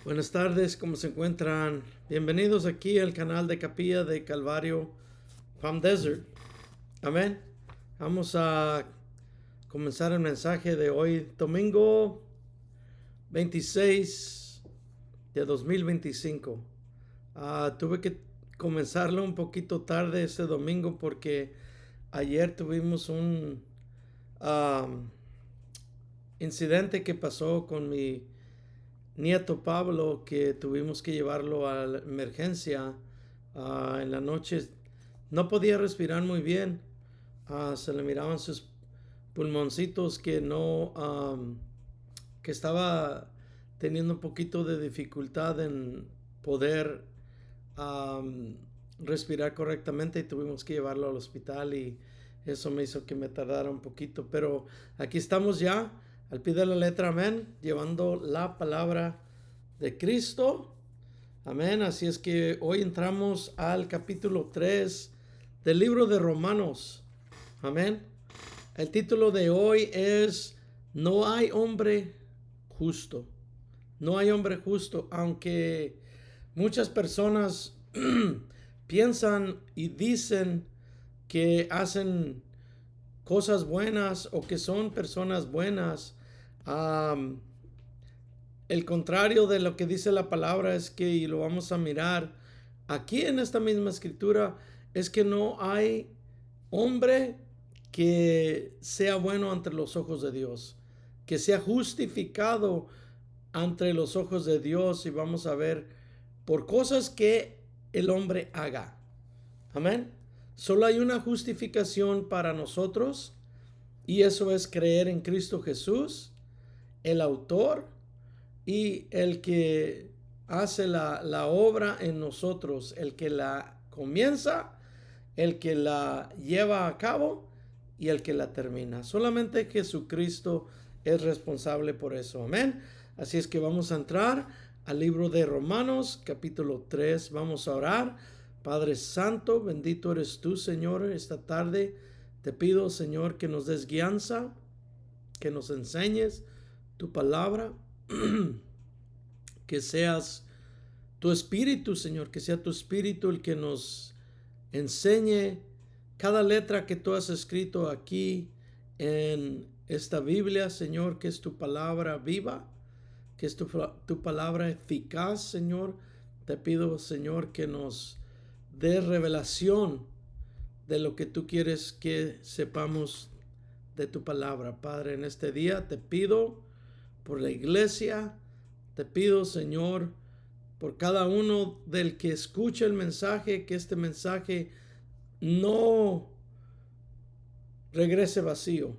Buenas tardes, ¿cómo se encuentran? Bienvenidos aquí al canal de Capilla de Calvario Palm Desert. Amén. Vamos a comenzar el mensaje de hoy, domingo 26 de 2025. Tuve que comenzarlo un poquito tarde este domingo porque ayer tuvimos un um, incidente que pasó con mi nieto Pablo, que tuvimos que llevarlo a la emergencia. En la noche no podía respirar muy bien. Se le miraban sus pulmoncitos que no, que estaba teniendo un poquito de dificultad en poder um, respirar correctamente, y tuvimos que llevarlo al hospital, y eso me hizo que me tardara un poquito, pero aquí estamos ya al pie de la letra, amén, llevando la palabra de Cristo, amén. Así es que hoy entramos al capítulo 3 del libro de Romanos, amén. El título de hoy es No hay hombre justo. No hay hombre justo, aunque muchas personas piensan y dicen que hacen cosas buenas o que son personas buenas. Um, el contrario de lo que dice la palabra es que, y lo vamos a mirar aquí en esta misma escritura, es que no hay hombre que sea bueno ante los ojos de Dios, que sea justificado ante los ojos de Dios. Y vamos a ver por cosas que el hombre haga. Amén. Solo hay una justificación para nosotros, y eso es creer en Cristo Jesús, el autor y el que hace la obra en nosotros, el que la comienza, el que la lleva a cabo y el que la termina. Solamente Jesucristo es responsable por eso. Amén. Así es que vamos a entrar al libro de Romanos, capítulo 3. Vamos a orar. Padre Santo, bendito eres tú, Señor. Esta tarde te pido, Señor, que nos des guianza, que nos enseñes tu palabra, que seas tu espíritu, Señor, que sea tu espíritu el que nos enseñe cada letra que tú has escrito aquí en esta Biblia, Señor, que es tu palabra viva, que es tu palabra eficaz, Señor. Te pido, Señor, que nos dé revelación de lo que tú quieres que sepamos de tu palabra. Padre, en este día te pido por la iglesia, te pido, Señor, por cada uno del que escuche el mensaje, que este mensaje no regrese vacío.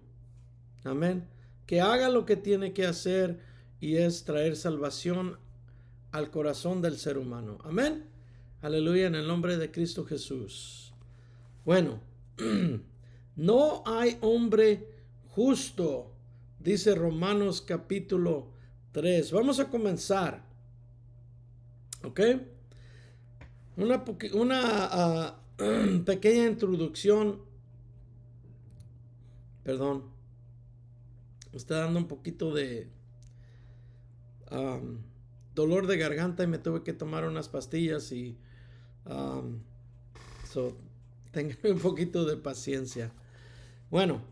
Amén. Que haga lo que tiene que hacer, y es traer salvación al corazón del ser humano. Amén. Aleluya, en el nombre de Cristo Jesús. Bueno, no hay hombre justo, dice Romanos capítulo 3. Vamos a comenzar. ¿Ok? Una pequeña introducción. Perdón. Me está dando un poquito de um, dolor de garganta, y me tuve que tomar unas pastillas, y so, tengan un poquito de paciencia. Bueno,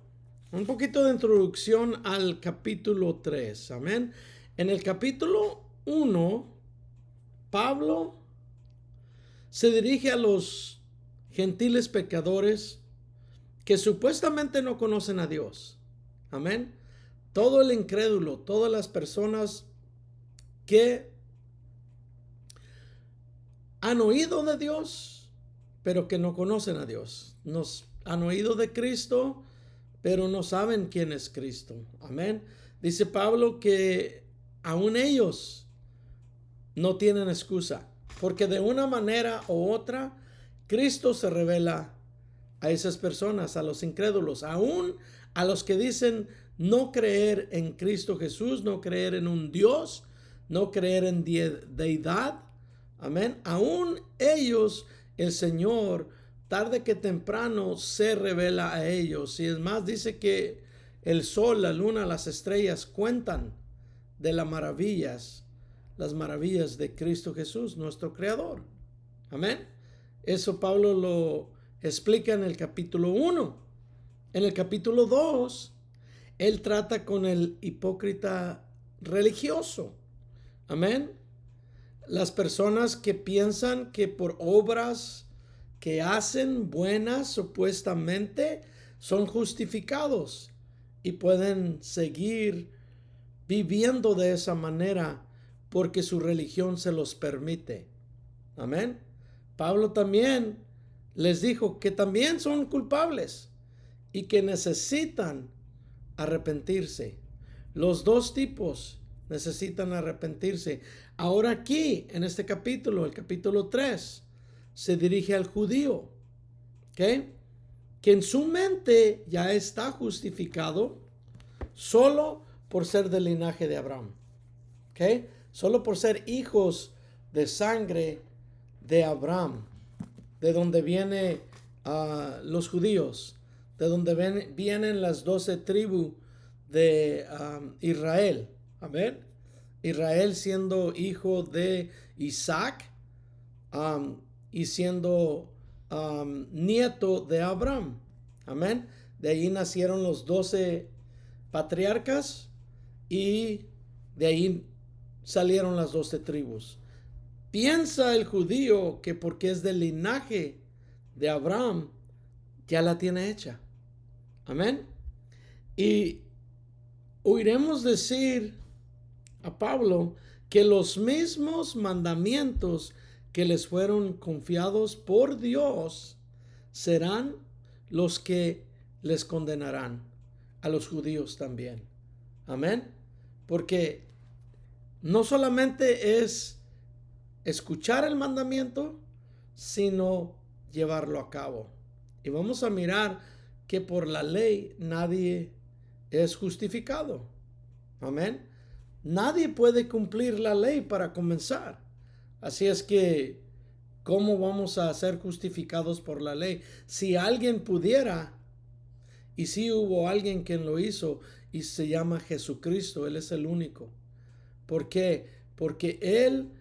un poquito de introducción al capítulo 3. Amén. En el capítulo 1, Pablo se dirige a los gentiles pecadores que supuestamente no conocen a Dios. Amén. Todo el incrédulo, todas las personas que han oído de Dios, pero que no conocen a Dios. Nos han oído de Cristo, pero no saben quién es Cristo. Amén. Dice Pablo que aún ellos no tienen excusa, porque de una manera u otra Cristo se revela a esas personas, a los incrédulos, aún a los que dicen no creer en Cristo Jesús, no creer en un Dios, no creer en deidad. Amén. Aún ellos, el Señor, tarde que temprano, se revela a ellos. Y es más, dice que el sol, la luna, las estrellas cuentan de las maravillas las maravillas de Cristo Jesús, nuestro Creador. Amén. Eso Pablo lo explica en el capítulo 1. En el capítulo 2, él trata con el hipócrita religioso. Amén. Las personas que piensan que por obras que hacen buenas supuestamente son justificados y pueden seguir viviendo de esa manera porque su religión se los permite. Amén. Pablo también les dijo que también son culpables y que necesitan arrepentirse. Los dos tipos necesitan arrepentirse. Ahora aquí, en este capítulo, el capítulo 3, se dirige al judío, ¿ok? Que en su mente ya está justificado solo por ser del linaje de Abraham, ¿ok? Solo por ser hijos de sangre de Abraham, de donde vienen los judíos, de donde vienen las 12 tribus de Israel. Amén. Israel siendo hijo de Isaac y siendo nieto de Abraham. Amén. De ahí nacieron los 12 patriarcas y de ahí salieron las 12 tribus. Piensa el judío que porque es del linaje de Abraham, ya la tiene hecha. Amén. Y oiremos decir a Pablo que los mismos mandamientos que les fueron confiados por Dios serán los que les condenarán a los judíos también. Amén. Porque no solamente es escuchar el mandamiento, sino llevarlo a cabo. Y vamos a mirar que por la ley nadie es justificado. Amén. Nadie puede cumplir la ley para comenzar. Así es que, ¿cómo vamos a ser justificados por la ley? Si alguien pudiera, y si hubo alguien que lo hizo, y se llama Jesucristo, Él es el único. ¿Por qué? Porque Él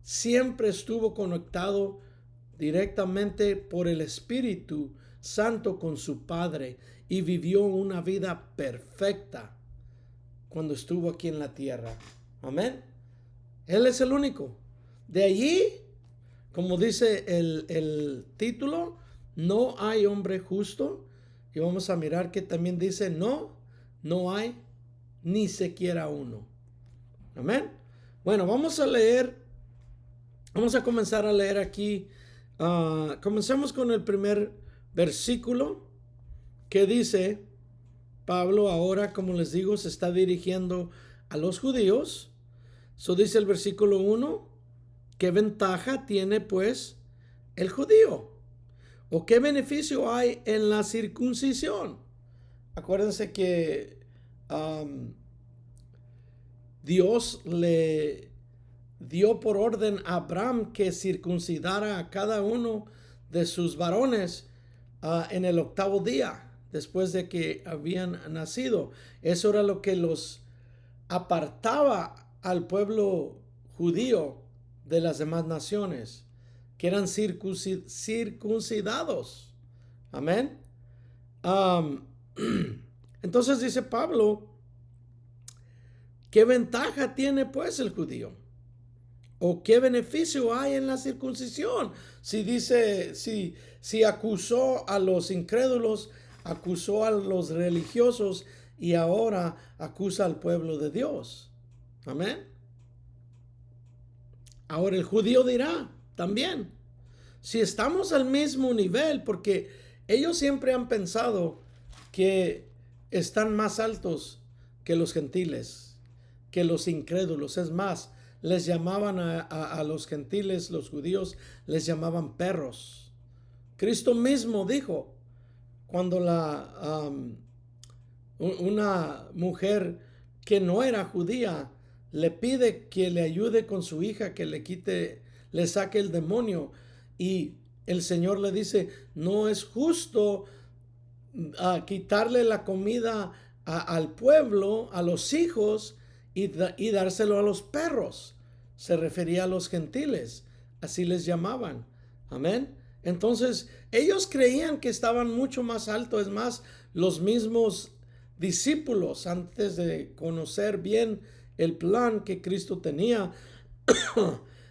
siempre estuvo conectado directamente por el Espíritu Santo con su Padre y vivió una vida perfecta cuando estuvo aquí en la tierra. Amén. Él es el único. De allí, como dice el título, no hay hombre justo. Y vamos a mirar que también dice no hay ni siquiera uno. Amén. Bueno, vamos a comenzar a leer aquí. Comencemos con el primer versículo que dice, Pablo ahora, como les digo, se está dirigiendo a los judíos. Dice el versículo 1, ¿qué ventaja tiene pues el judío? ¿O qué beneficio hay en la circuncisión? Acuérdense que Dios le dio por orden a Abraham que circuncidara a cada uno de sus varones en el 8º día después de que habían nacido. Eso era lo que los apartaba al pueblo judío de las demás naciones, que eran circuncidados. Amén. Entonces dice Pablo, ¿qué ventaja tiene pues el judío? ¿O qué beneficio hay en la circuncisión? Si acusó a los incrédulos, acusó a los religiosos y ahora acusa al pueblo de Dios. Amén. Ahora el judío dirá también, si estamos al mismo nivel, porque ellos siempre han pensado que están más altos que los gentiles, que los incrédulos. Es más, les llamaban a los gentiles, los judíos, les llamaban perros. Cristo mismo dijo, cuando una mujer que no era judía le pide que le ayude con su hija, que le saque el demonio, y el Señor le dice, no es justo quitarle la comida al pueblo, a los hijos, y dárselo a los perros. Se refería a los gentiles, así les llamaban. Amén. Entonces, ellos creían que estaban mucho más alto. Es más, los mismos discípulos, antes de conocer bien el plan que Cristo tenía,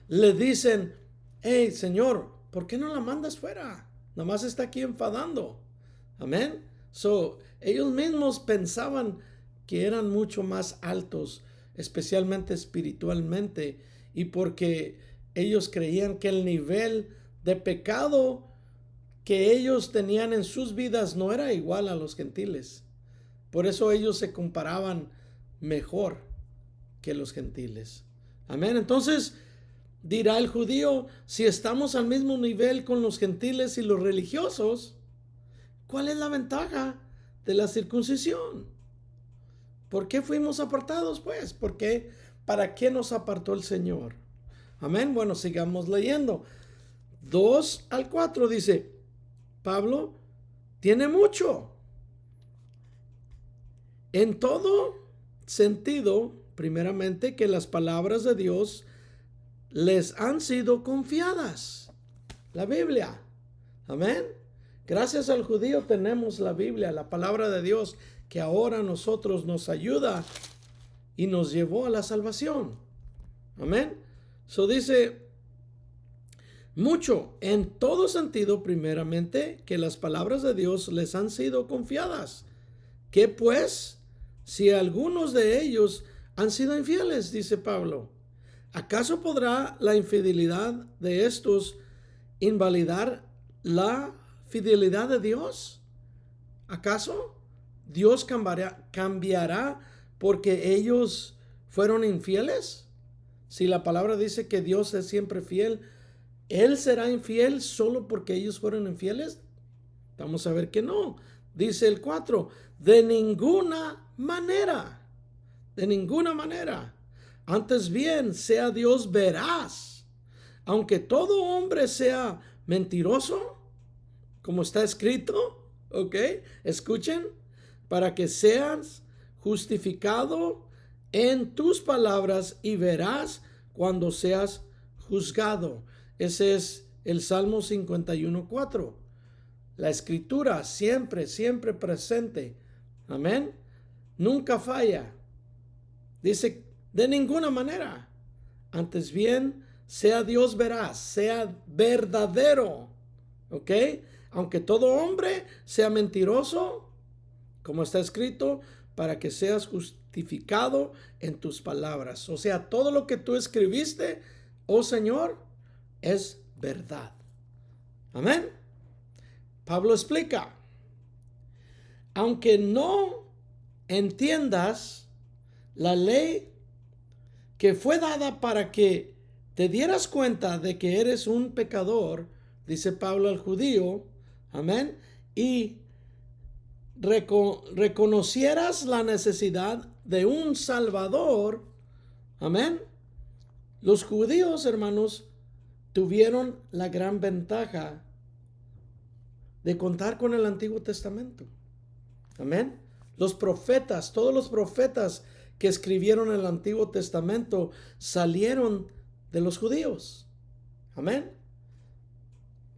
le dicen: hey, Señor, ¿por qué no la mandas fuera? Nada más está aquí enfadando. Amén. So, ellos mismos pensaban que eran mucho más altos, especialmente espiritualmente, y porque ellos creían que el nivel de pecado que ellos tenían en sus vidas no era igual a los gentiles. Por eso ellos se comparaban mejor que los gentiles. Amén. Entonces dirá el judío: si estamos al mismo nivel con los gentiles y los religiosos, ¿cuál es la ventaja de la circuncisión? ¿Por qué fuimos apartados, pues? ¿Por qué? ¿Para qué nos apartó el Señor? Amén. Bueno, sigamos leyendo. 2 al 4 dice: Pablo tiene mucho. En todo sentido, primeramente, que las palabras de Dios les han sido confiadas. La Biblia. Amén. Gracias al judío tenemos la Biblia, la palabra de Dios, que ahora a nosotros nos ayuda y nos llevó a la salvación. Amén. So dice: mucho, en todo sentido, primeramente, que las palabras de Dios les han sido confiadas. ¿Qué pues? Si algunos de ellos han sido infieles, dice Pablo, ¿acaso podrá la infidelidad de estos invalidar la fidelidad de Dios? ¿Acaso Dios cambiará porque ellos fueron infieles? Si la palabra dice que Dios es siempre fiel, ¿Él será infiel solo porque ellos fueron infieles? Vamos a ver que no. Dice el 4, de ninguna manera, de ninguna manera. Antes bien, sea Dios veraz, aunque todo hombre sea mentiroso, como está escrito, ¿ok? Escuchen, para que seas justificado en tus palabras y verás cuando seas juzgado. Ese es el Salmo 51:4. La escritura siempre, siempre presente. Amén. Nunca falla. Dice: de ninguna manera. Antes bien, sea Dios veraz, sea verdadero. ¿Ok? Aunque todo hombre sea mentiroso, como está escrito, para que seas justificado en tus palabras. O sea, todo lo que tú escribiste, oh Señor, es verdad. Amén. Pablo explica: aunque no entiendas la ley que fue dada para que te dieras cuenta de que eres un pecador, dice Pablo al judío, amén, y reconocieras la necesidad de un Salvador, amén. Los judíos, hermanos, tuvieron la gran ventaja de contar con el Antiguo Testamento. Amén. Los profetas, todos los profetas que escribieron el Antiguo Testamento salieron de los judíos. Amén.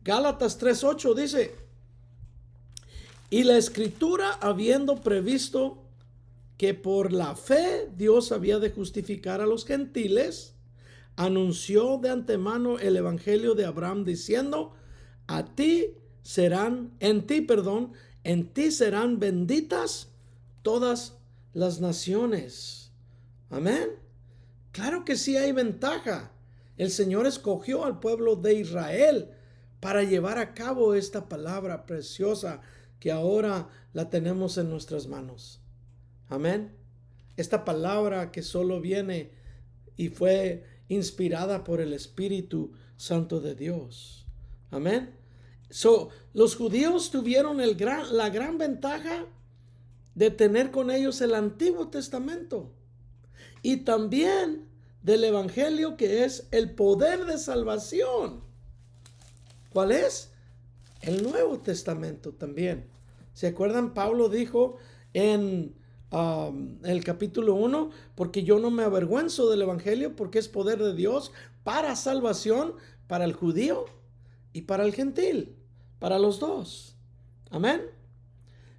Gálatas 3:8 dice: y la escritura, habiendo previsto que por la fe Dios había de justificar a los gentiles, anunció de antemano el evangelio de Abraham diciendo: en ti serán benditas todas las naciones. Amén. Claro que sí hay ventaja. El Señor escogió al pueblo de Israel para llevar a cabo esta palabra preciosa que ahora la tenemos en nuestras manos. Amén. Esta palabra que solo viene y fue inspirada por el Espíritu Santo de Dios. Amén. Los judíos tuvieron la gran ventaja de tener con ellos el Antiguo Testamento y también del Evangelio, que es el poder de salvación. ¿Cuál es? El Nuevo Testamento también. ¿Se acuerdan? Pablo dijo en el capítulo 1, porque yo no me avergüenzo del evangelio, porque es poder de Dios para salvación, para el judío y para el gentil, para los dos. Amén.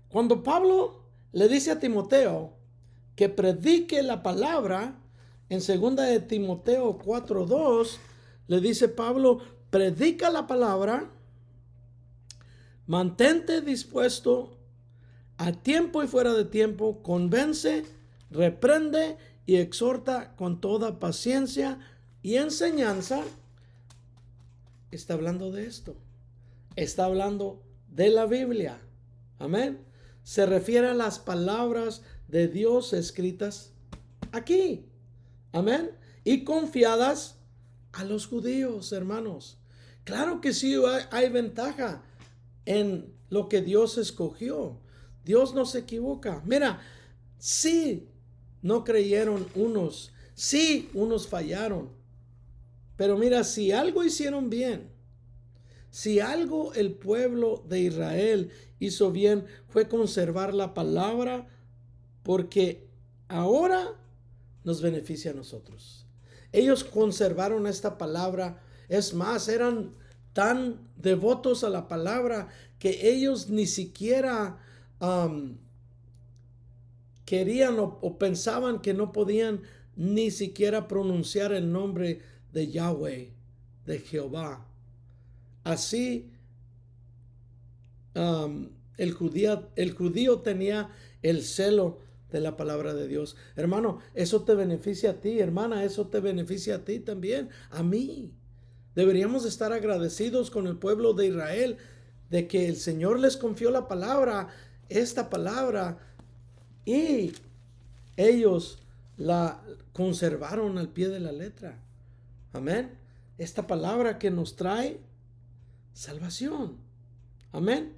Cuando Pablo le dice a Timoteo que predique la palabra, en 2 de Timoteo 4:2, le dice Pablo, predica la palabra, mantente dispuesto a tiempo y fuera de tiempo, convence, reprende y exhorta con toda paciencia y enseñanza. Está hablando de esto. Está hablando de la Biblia. Amén. Se refiere a las palabras de Dios escritas aquí. Amén. Y confiadas a los judíos, hermanos. Claro que sí hay ventaja en lo que Dios escogió. Dios no se equivoca. Mira, sí no creyeron unos, sí unos fallaron. Pero mira, si algo hicieron bien, si algo el pueblo de Israel hizo bien, fue conservar la palabra, porque ahora nos beneficia a nosotros. Ellos conservaron esta palabra. Es más, eran tan devotos a la palabra que ellos ni siquiera querían o pensaban que no podían ni siquiera pronunciar el nombre de Yahweh, de Jehová. Así el judío tenía el celo de la palabra de Dios. Hermano, eso te beneficia a ti, hermana, eso te beneficia a ti también, a mí. Deberíamos estar agradecidos con el pueblo de Israel de que el Señor les confió la palabra, esta palabra, y ellos la conservaron al pie de la letra. Amén. Esta palabra que nos trae salvación. Amén.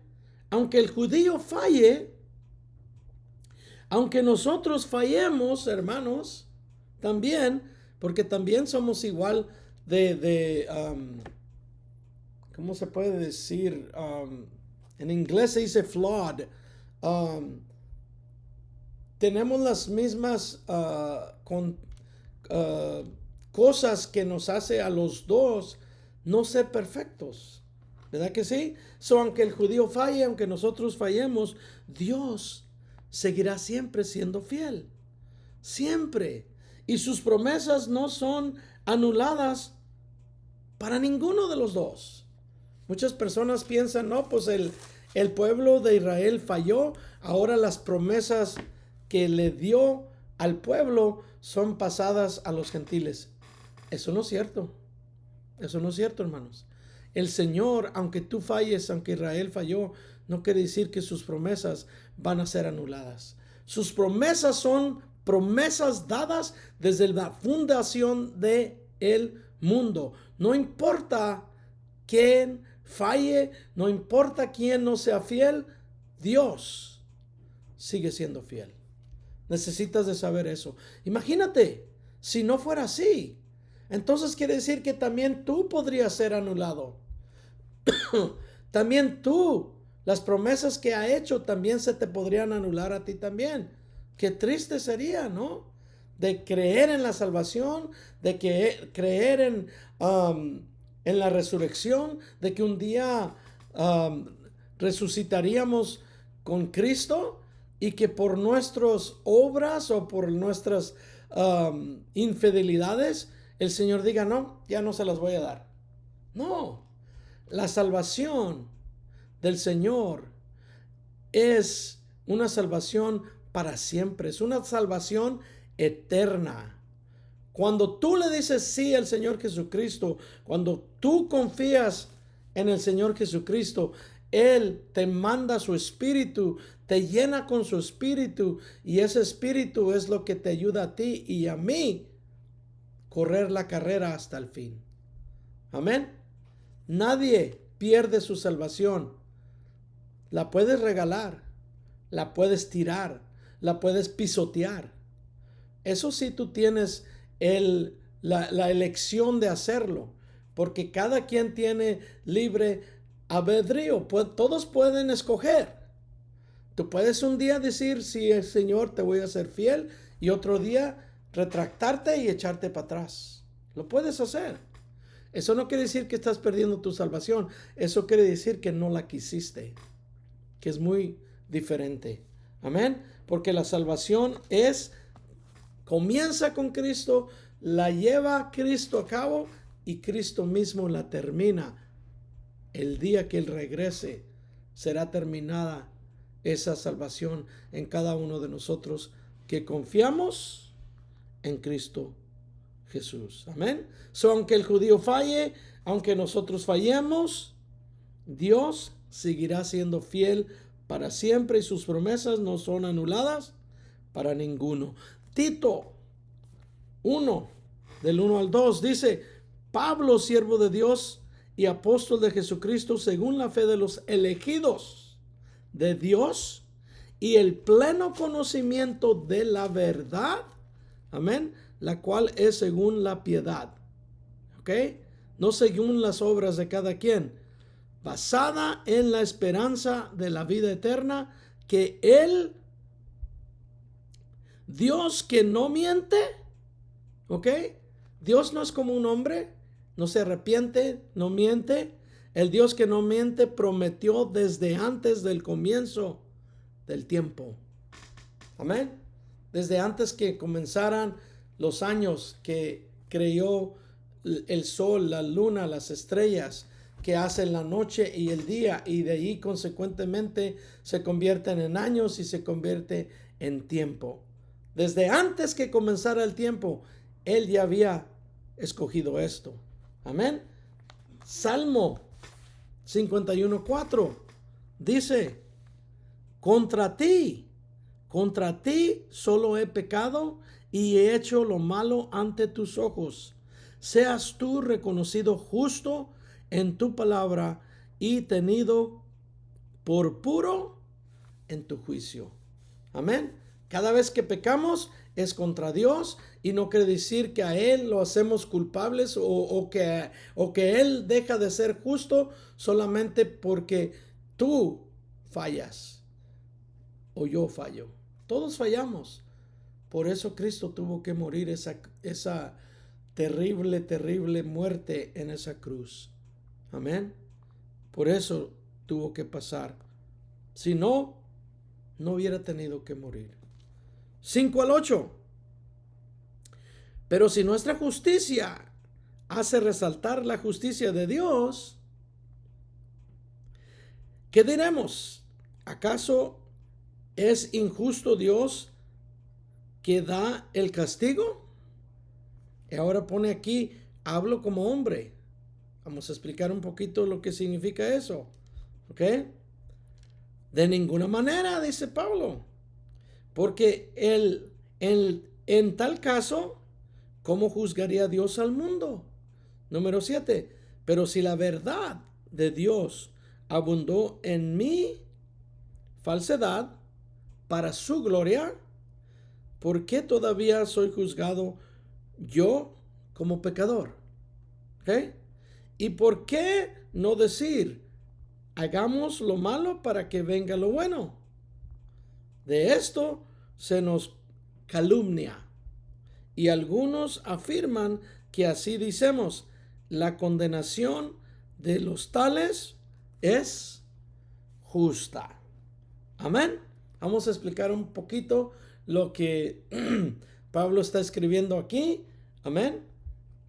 Aunque el judío falle, aunque nosotros fallemos, hermanos, también, porque también somos igual ¿cómo se puede decir? En inglés se dice flawed. Tenemos las mismas cosas que nos hace a los dos no ser perfectos. ¿Verdad que sí? Aunque el judío falle, aunque nosotros fallemos, Dios seguirá siempre siendo fiel. Siempre. Y sus promesas no son anuladas para ninguno de los dos. Muchas personas piensan, no, pues el pueblo de Israel falló, ahora las promesas que le dio al pueblo son pasadas a los gentiles. Eso no es cierto. Eso no es cierto, hermanos. El Señor, aunque tú falles, aunque Israel falló, no quiere decir que sus promesas van a ser anuladas. Sus promesas son promesas dadas desde la fundación del mundo. No importa quién falle, no importa quién no sea fiel, Dios sigue siendo fiel. Necesitas de saber eso. Imagínate, si no fuera así, entonces quiere decir que también tú podrías ser anulado. También tú, las promesas que ha hecho también se te podrían anular a ti también. Qué triste sería, ¿no? De creer en la salvación, de creer en la resurrección, de que un día resucitaríamos con Cristo y que por nuestras obras o por nuestras infidelidades el Señor diga, no, ya no se las voy a dar. No, la salvación del Señor es una salvación para siempre, es una salvación eterna. Cuando tú le dices sí al Señor Jesucristo, cuando tú confías en el Señor Jesucristo, Él te manda su espíritu, te llena con su espíritu, y ese espíritu es lo que te ayuda a ti y a mí correr la carrera hasta el fin. Amén. Nadie pierde su salvación. La puedes regalar, la puedes tirar, la puedes pisotear. Eso sí, tú tienes la elección de hacerlo, porque cada quien tiene libre albedrío. Todos pueden escoger. Tú puedes un día decir, sí, el Señor, te voy a ser fiel, y otro día retractarte y echarte para atrás. Lo puedes hacer. Eso no quiere decir que estás perdiendo tu salvación. Eso quiere decir que no la quisiste, que es muy diferente. Amén. Porque la salvación comienza con Cristo, la lleva Cristo a cabo y Cristo mismo la termina. El día que Él regrese será terminada esa salvación en cada uno de nosotros que confiamos en Cristo Jesús. Amén. Aunque el judío falle, aunque nosotros fallemos, Dios seguirá siendo fiel para siempre y sus promesas no son anuladas para ninguno. Tito 1, del 1 al 2, dice: Pablo, siervo de Dios y apóstol de Jesucristo, según la fe de los elegidos de Dios y el pleno conocimiento de la verdad, amén, la cual es según la piedad, ¿ok? No según las obras de cada quien, basada en la esperanza de la vida eterna, que Él, Dios que no miente, ¿ok? Dios no es como un hombre, no se arrepiente, no miente. El Dios que no miente prometió desde antes del comienzo del tiempo. Amén. Desde antes que comenzaran los años, que creó el sol, la luna, las estrellas, que hacen la noche y el día, y de ahí consecuentemente se convierten en años y se convierte en tiempo. Desde antes que comenzara el tiempo, Él ya había escogido esto. Amén. Salmo 51:4 dice: contra ti solo he pecado y he hecho lo malo ante tus ojos. Seas tú reconocido justo en tu palabra y tenido por puro en tu juicio. Amén. Cada vez que pecamos es contra Dios, y no quiere decir que a Él lo hacemos culpables o que Él deja de ser justo solamente porque tú fallas o yo fallo. Todos fallamos. Por eso Cristo tuvo que morir esa terrible muerte en esa cruz. Amén. Por eso tuvo que pasar. Si no, no hubiera tenido que morir. 5 al 8. Pero si nuestra justicia hace resaltar la justicia de Dios, ¿qué diremos? ¿Acaso es injusto Dios que da el castigo? Y ahora pone aquí: hablo como hombre. Vamos a explicar un poquito lo que significa eso. ¿Ok? De ninguna manera, dice Pablo. Porque en tal caso, ¿cómo juzgaría Dios al mundo? Número 7. Pero si la verdad de Dios abundó en mi falsedad para su gloria, ¿por qué todavía soy juzgado yo como pecador? ¿Ok? ¿Y por qué no decir: hagamos lo malo para que venga lo bueno? De esto se nos calumnia, y algunos afirman que así decimos: la condenación de los tales es justa. Amén. Vamos a explicar un poquito lo que Pablo está escribiendo aquí. Amén.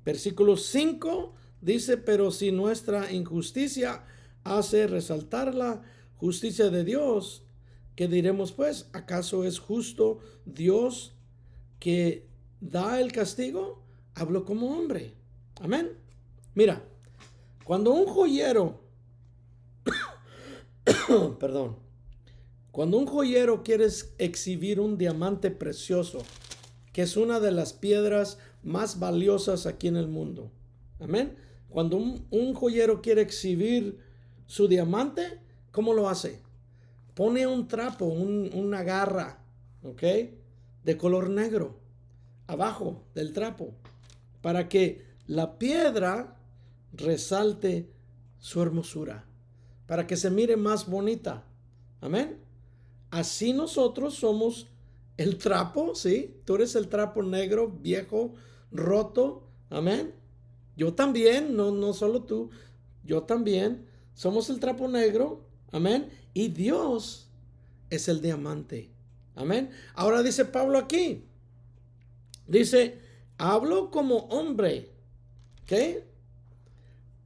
Versículo 5 dice: pero si nuestra injusticia hace resaltar la justicia de Dios, ¿qué diremos pues? ¿Acaso es justo Dios que da el castigo? Hablo como hombre. Amén. Mira, cuando un joyero, perdón, cuando un joyero quiere exhibir un diamante precioso, que es una de las piedras más valiosas aquí en el mundo. Amén. Cuando un joyero quiere exhibir su diamante, ¿cómo lo hace? Pone un trapo, una garra, ¿ok? De color negro, abajo del trapo, para que la piedra resalte su hermosura, para que se mire más bonita. Amén. así nosotros somos el trapo, ¿sí? Tú eres el trapo negro, viejo, roto, amén. Yo también, no solo tú, yo también. Somos el trapo negro, amén. Y Dios es el diamante, amén. Ahora dice Pablo aquí, dice, hablo como hombre, ¿ok?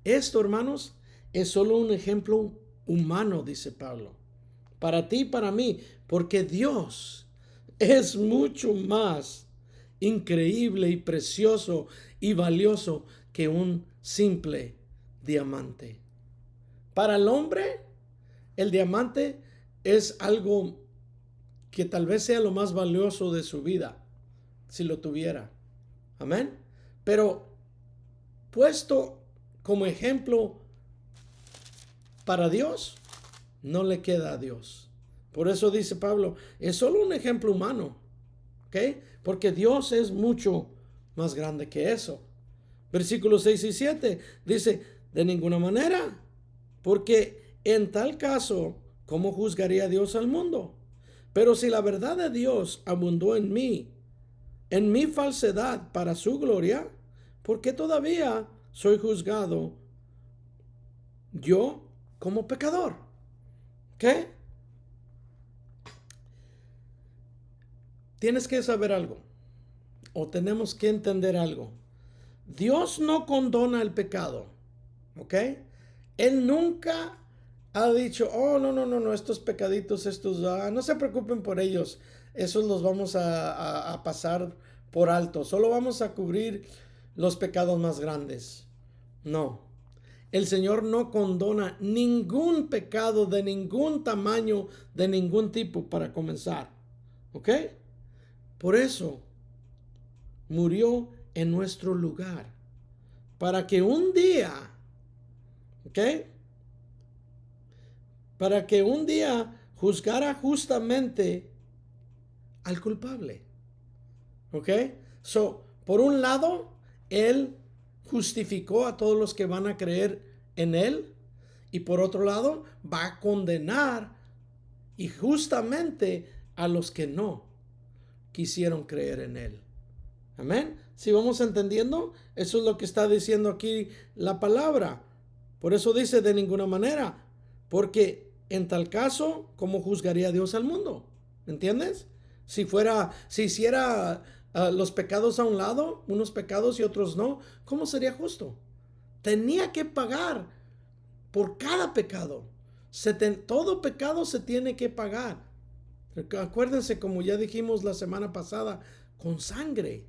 Esto, hermanos, es solo un ejemplo humano, dice Pablo, para ti y para mí, porque Dios es mucho más increíble y precioso y valioso que un simple diamante. Para el hombre, el diamante es algo que tal vez sea lo más valioso de su vida, si lo tuviera. Amén. Pero puesto como ejemplo para Dios, no le queda a Dios. Por eso dice Pablo, es solo un ejemplo humano, ¿ok? Porque Dios es mucho más grande que eso. Versículos 6 y 7 dice, de ninguna manera, porque en tal caso, ¿cómo juzgaría Dios al mundo? Pero si la verdad de Dios abundó en mi falsedad para su gloria, ¿por qué todavía soy juzgado yo como pecador? ¿Qué? Tienes que saber algo, o tenemos que entender algo. Dios no condona el pecado, ¿ok? Él nunca ha dicho, oh, no, estos pecaditos, no se preocupen por ellos, esos los vamos a pasar por alto, solo vamos a cubrir los pecados más grandes. No, el Señor no condona ningún pecado de ningún tamaño, de ningún tipo para comenzar, ¿ok? Por eso murió en nuestro lugar, para que un día, ¿ok? Para que un día juzgara justamente al culpable, ¿ok? So, por un lado, Él justificó a todos los que van a creer en Él, y por otro lado, va a condenar y justamente a los que no quisieron creer en Él. Amén. Si vamos entendiendo, eso es lo que está diciendo aquí la palabra. Por eso dice de ninguna manera, porque en tal caso, ¿cómo juzgaría Dios al mundo? ¿Entiendes? Si hiciera los pecados a un lado, unos pecados y otros no, ¿cómo sería justo? Tenía que pagar por cada pecado. Todo pecado se tiene que pagar. Acuérdense, como ya dijimos la semana pasada, con sangre.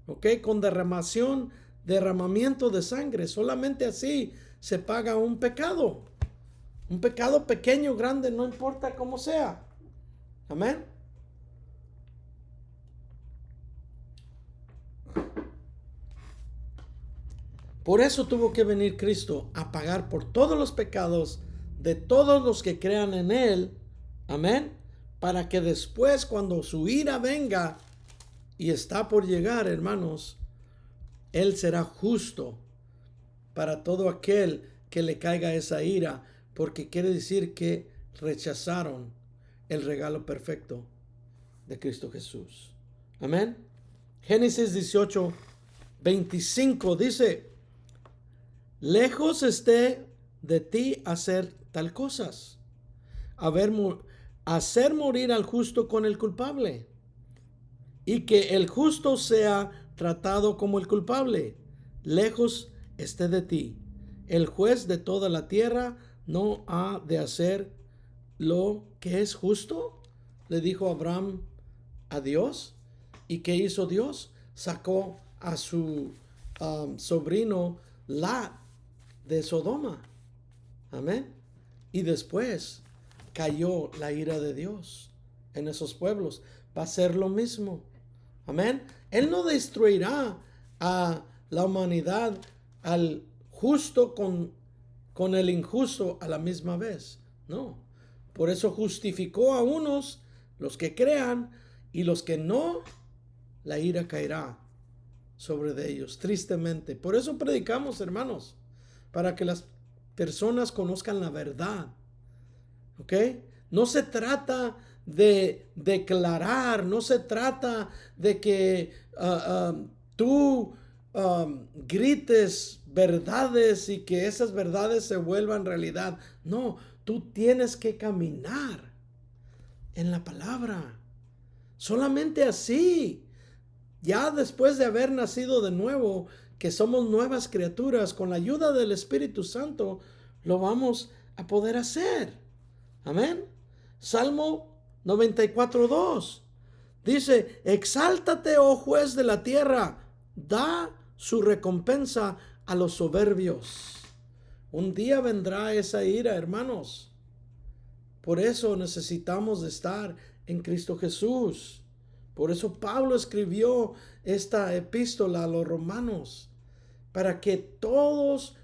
¿Ok? Con derramamiento de sangre. Solamente así se paga un pecado. Un pecado pequeño, grande, no importa cómo sea. Amén. Por eso tuvo que venir Cristo a pagar por todos los pecados de todos los que crean en Él. Amén. Para que después, cuando su ira venga, y está por llegar, hermanos, Él será justo para todo aquel que le caiga esa ira, porque quiere decir que rechazaron el regalo perfecto de Cristo Jesús. Amén. Génesis 18, 25 dice, lejos esté de ti hacer tal cosas, hacer morir al justo con el culpable, y que el justo sea tratado como el culpable. Lejos esté de ti. El juez de toda la tierra no ha de hacer lo que es justo, le dijo Abraham a Dios. ¿Y qué hizo Dios? Sacó a su sobrino Lot de Sodoma. Amén. Y después cayó la ira de Dios en esos pueblos. Va a ser lo mismo. Amén. Él no destruirá a la humanidad, al justo con el injusto a la misma vez. No. Por eso justificó a unos, los que crean, y los que no, la ira caerá sobre de ellos, tristemente. Por eso predicamos, hermanos, para que las personas conozcan la verdad. ¿Ok? No se trata de declarar, no se trata de que tú grites verdades y que esas verdades se vuelvan realidad. No, tú tienes que caminar en la palabra. Solamente así, ya después de haber nacido de nuevo, que somos nuevas criaturas, con la ayuda del Espíritu Santo, lo vamos a poder hacer. Amén. Salmo 94:2 dice: exáltate, oh juez de la tierra, da su recompensa a los soberbios. Un día vendrá esa ira, hermanos. Por eso necesitamos de estar en Cristo Jesús. Por eso Pablo escribió esta epístola a los romanos, para que todos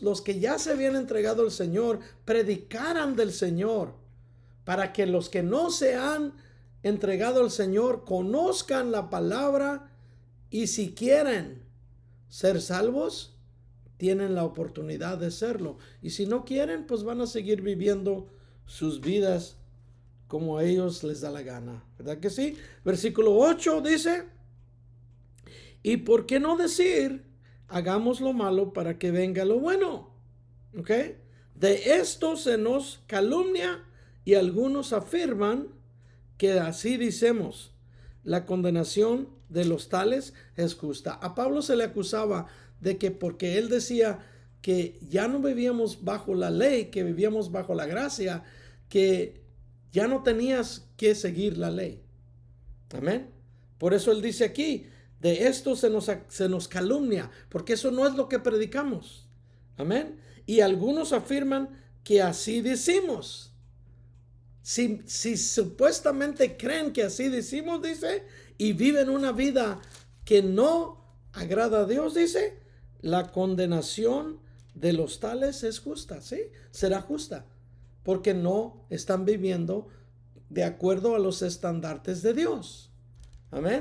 los que ya se habían entregado al Señor predicaran del Señor, para que los que no se han entregado al Señor conozcan la palabra, y si quieren ser salvos, tienen la oportunidad de serlo. Y si no quieren, pues van a seguir viviendo sus vidas como a ellos les da la gana. ¿Verdad que sí? Versículo 8 dice: ¿y por qué no decir, hagamos lo malo para que venga lo bueno? ¿Ok? De esto se nos calumnia, y algunos afirman que así decimos, la condenación de los tales es justa. A Pablo se le acusaba de que porque él decía que ya no vivíamos bajo la ley, que vivíamos bajo la gracia, que ya no tenías que seguir la ley. Amén. Por eso él dice aquí, de esto se nos calumnia, porque eso no es lo que predicamos. Amén. Y algunos afirman que así decimos. Si supuestamente creen que así decimos, dice, y viven una vida que no agrada a Dios, dice, la condenación de los tales es justa, ¿sí? Será justa, porque no están viviendo de acuerdo a los estandartes de Dios. Amén.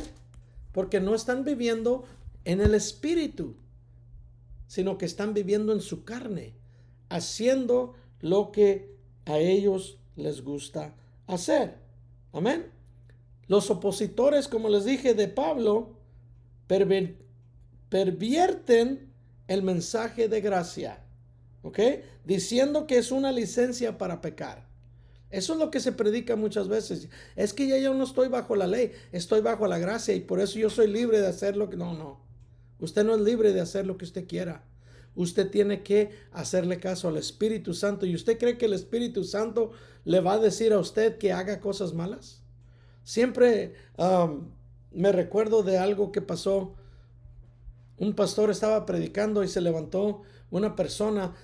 Porque no están viviendo en el Espíritu, sino que están viviendo en su carne, haciendo lo que a ellos les gusta hacer. Amén. Los opositores, como les dije, de Pablo, pervierten el mensaje de gracia, ¿ok? Diciendo que es una licencia para pecar. Eso es lo que se predica muchas veces. Es que ya yo no estoy bajo la ley, estoy bajo la gracia, y por eso yo soy libre de hacer lo que... No. Usted no es libre de hacer lo que usted quiera. Usted tiene que hacerle caso al Espíritu Santo. ¿Y usted cree que el Espíritu Santo le va a decir a usted que haga cosas malas? Siempre me recuerdo de algo que pasó. Un pastor estaba predicando y se levantó una persona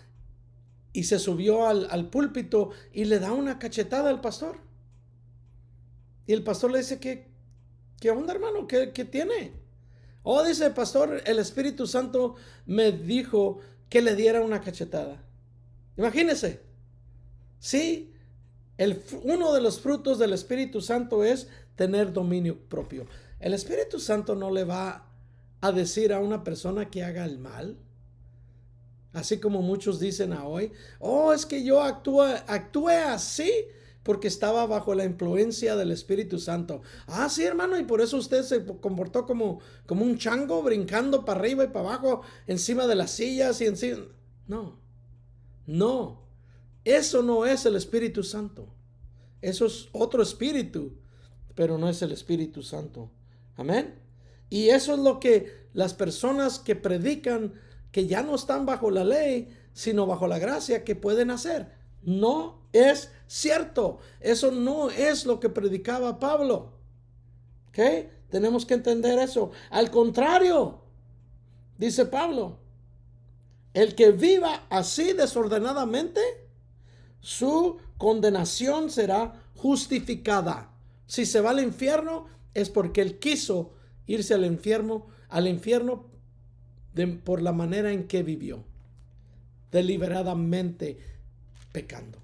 y se subió al púlpito y le da una cachetada al pastor. Y el pastor le dice, ¿qué onda, hermano? ¿Qué tiene? Oh, dice el pastor, el Espíritu Santo me dijo que le diera una cachetada. Imagínese. Sí, uno de los frutos del Espíritu Santo es tener dominio propio. El Espíritu Santo no le va a decir a una persona que haga el mal. Así como muchos dicen a hoy, oh, es que yo actué así porque estaba bajo la influencia del Espíritu Santo. Ah, sí, hermano, y por eso usted se comportó como un chango, brincando para arriba y para abajo, encima de las sillas y encima. No, eso no es el Espíritu Santo. Eso es otro espíritu, pero no es el Espíritu Santo. Amén. Y eso es lo que las personas que predican que ya no están bajo la ley, sino bajo la gracia, que pueden hacer. No es cierto. Eso no es lo que predicaba Pablo. ¿Ok? Tenemos que entender eso. Al contrario, dice Pablo, el que viva así desordenadamente, su condenación será justificada. Si se va al infierno, es porque él quiso irse al infierno por la manera en que vivió, deliberadamente pecando.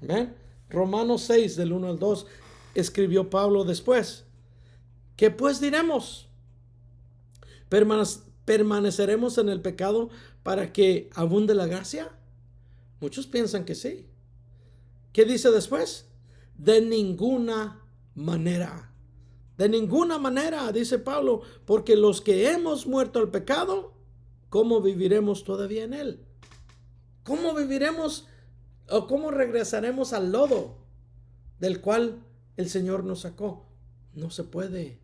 ¿Amén? Romanos 6, del 1 al 2, escribió Pablo después. ¿Qué pues diremos? ¿Permaneceremos en el pecado para que abunde la gracia? Muchos piensan que sí. ¿Qué dice después? De ninguna manera. De ninguna manera, dice Pablo, porque los que hemos muerto al pecado, ¿cómo viviremos todavía en él? ¿Cómo viviremos o cómo regresaremos al lodo del cual el Señor nos sacó? No se puede.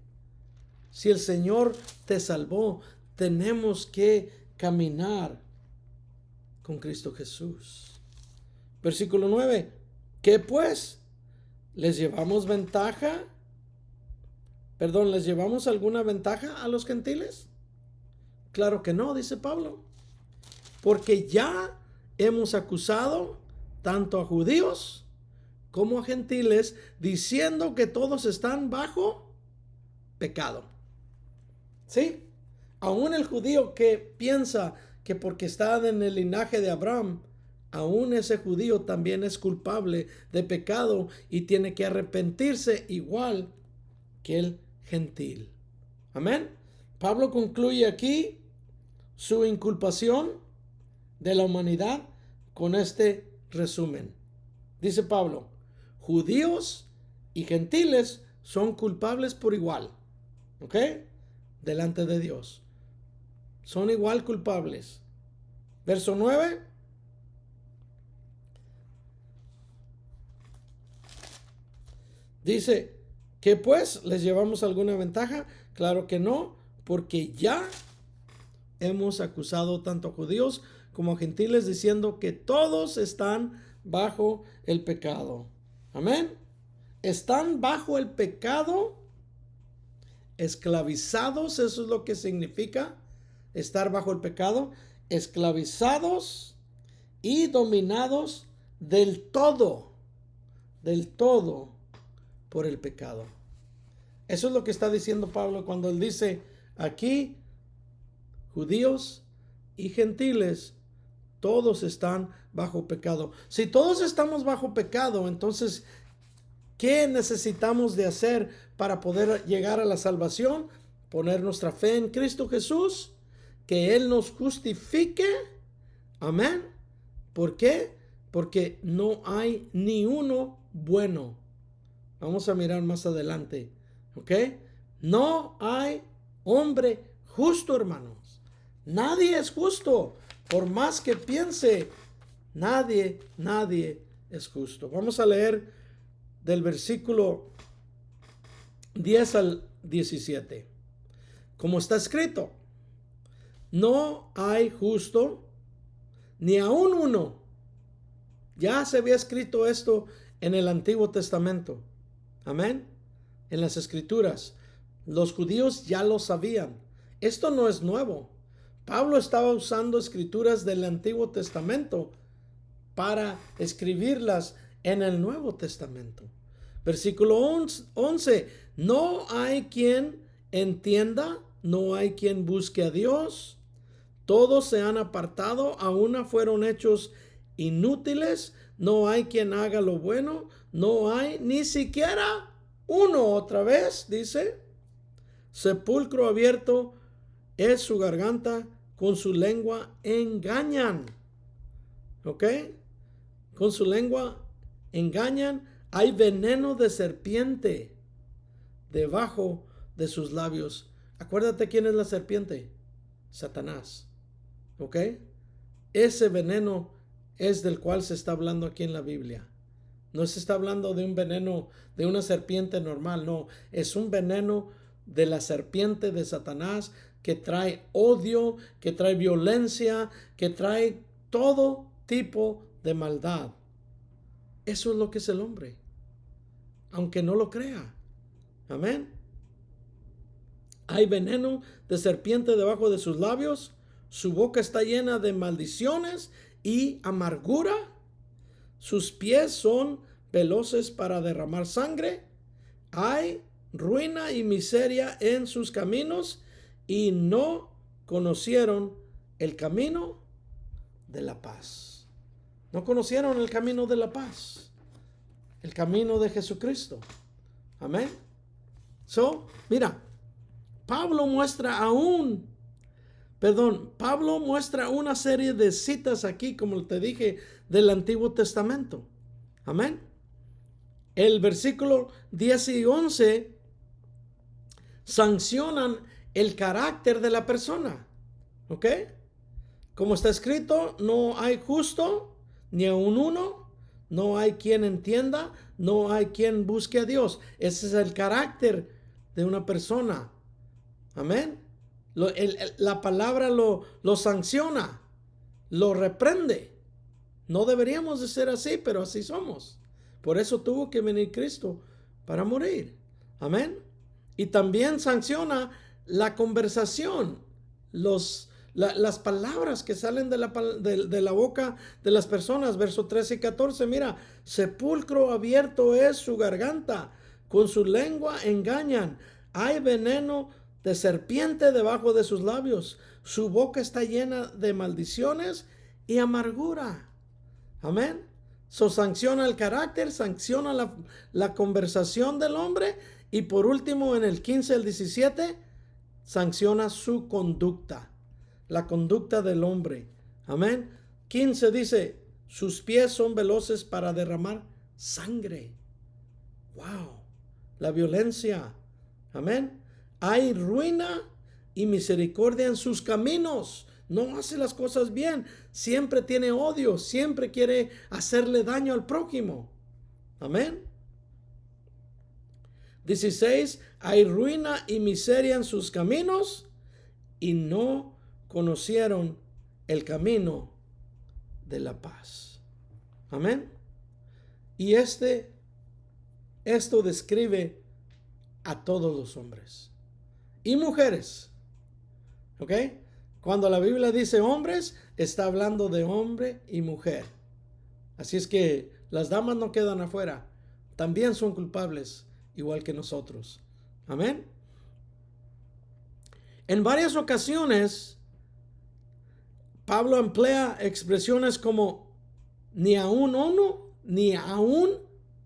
Si el Señor te salvó, tenemos que caminar con Cristo Jesús. Versículo 9. ¿Qué pues? ¿Les llevamos ventaja? ¿Les llevamos alguna ventaja a los gentiles? Claro que no, dice Pablo. Porque ya hemos acusado tanto a judíos como a gentiles, diciendo que todos están bajo pecado. ¿Sí? Aún el judío que piensa que porque está en el linaje de Abraham, aún ese judío también es culpable de pecado y tiene que arrepentirse igual que el gentil. Amén. Pablo concluye aquí su inculpación de la humanidad con este resumen. Dice Pablo, judíos y gentiles son culpables por igual. ¿Ok? Delante de Dios. Son igual culpables. Verso 9. Dice, ¿que pues les llevamos alguna ventaja? Claro que no, porque ya hemos acusado tanto a judíos como a gentiles diciendo que todos están bajo el pecado. Amén. Están bajo el pecado, esclavizados, eso es lo que significa estar bajo el pecado, esclavizados y dominados del todo por el pecado. Eso es lo que está diciendo Pablo cuando él dice aquí, judíos y gentiles, todos están bajo pecado. Si todos estamos bajo pecado, entonces, ¿qué necesitamos de hacer para poder llegar a la salvación? Poner nuestra fe en Cristo Jesús, que Él nos justifique. Amén. ¿Por qué? Porque no hay ni uno bueno. Vamos a mirar más adelante. ¿Ok? No hay hombre justo, hermanos. Nadie es justo. Por más que piense, nadie es justo. Vamos a leer del versículo 10 al 17. Como está escrito, no hay justo, ni aun uno. Ya se había escrito esto en el Antiguo Testamento. Amén. En las Escrituras. Los judíos ya lo sabían. Esto no es nuevo. Pablo estaba usando escrituras del Antiguo Testamento para escribirlas en el Nuevo Testamento. Versículo 11. No hay quien entienda, no hay quien busque a Dios. Todos se han apartado, a una fueron hechos inútiles. No hay quien haga lo bueno, no hay ni siquiera uno. Otra vez dice, sepulcro abierto es su garganta, con su lengua engañan. ¿Ok? Con su lengua engañan. Hay veneno de serpiente debajo de sus labios. Acuérdate quién es la serpiente. Satanás. ¿Ok? Ese veneno es del cual se está hablando aquí en la Biblia. No se está hablando de un veneno de una serpiente normal, no. Es un veneno de la serpiente de Satanás que trae odio, que trae violencia, que trae todo tipo de maldad. Eso es lo que es el hombre, aunque no lo crea. Amén. Hay veneno de serpiente debajo de sus labios. Su boca está llena de maldiciones y amargura. Sus pies son veloces para derramar sangre. Hay ruina y miseria en sus caminos y no conocieron el camino de la paz. No conocieron el camino de la paz. El camino de Jesucristo. Amén. Mira, Pablo muestra una serie de citas aquí, como te dije, del Antiguo Testamento. Amén. El versículo 10 y 11 sancionan el carácter de la persona. ¿Ok? Como está escrito, no hay justo ni aun uno, no hay quien entienda, no hay quien busque a Dios. Ese es el carácter de una persona. Amén. La palabra lo sanciona, lo reprende. No deberíamos de ser así, pero así somos. Por eso tuvo que venir Cristo para morir. Amén. Y también sanciona la conversación, las palabras que salen de la boca de las personas. Verso 13 y 14, mira, sepulcro abierto es su garganta, con su lengua engañan, hay veneno de serpiente debajo de sus labios, su boca está llena de maldiciones y amargura. Amén. Sanciona el carácter, sanciona la conversación del hombre, y por último en el 15 al 17 sanciona su conducta, la conducta del hombre. Amén. 15 dice, sus pies son veloces para derramar sangre. Wow, la violencia. Amén. Hay ruina y misericordia en sus caminos. No hace las cosas bien. Siempre tiene odio. Siempre quiere hacerle daño al prójimo. Amén. 16. Hay ruina y miseria en sus caminos y no conocieron el camino de la paz. Amén. Y esto describe a todos los hombres y mujeres. ¿Ok? Cuando la Biblia dice hombres, está hablando de hombre y mujer. Así es que las damas no quedan afuera. También son culpables, igual que nosotros. Amén. En varias ocasiones, Pablo emplea expresiones como ni aún uno, ni aún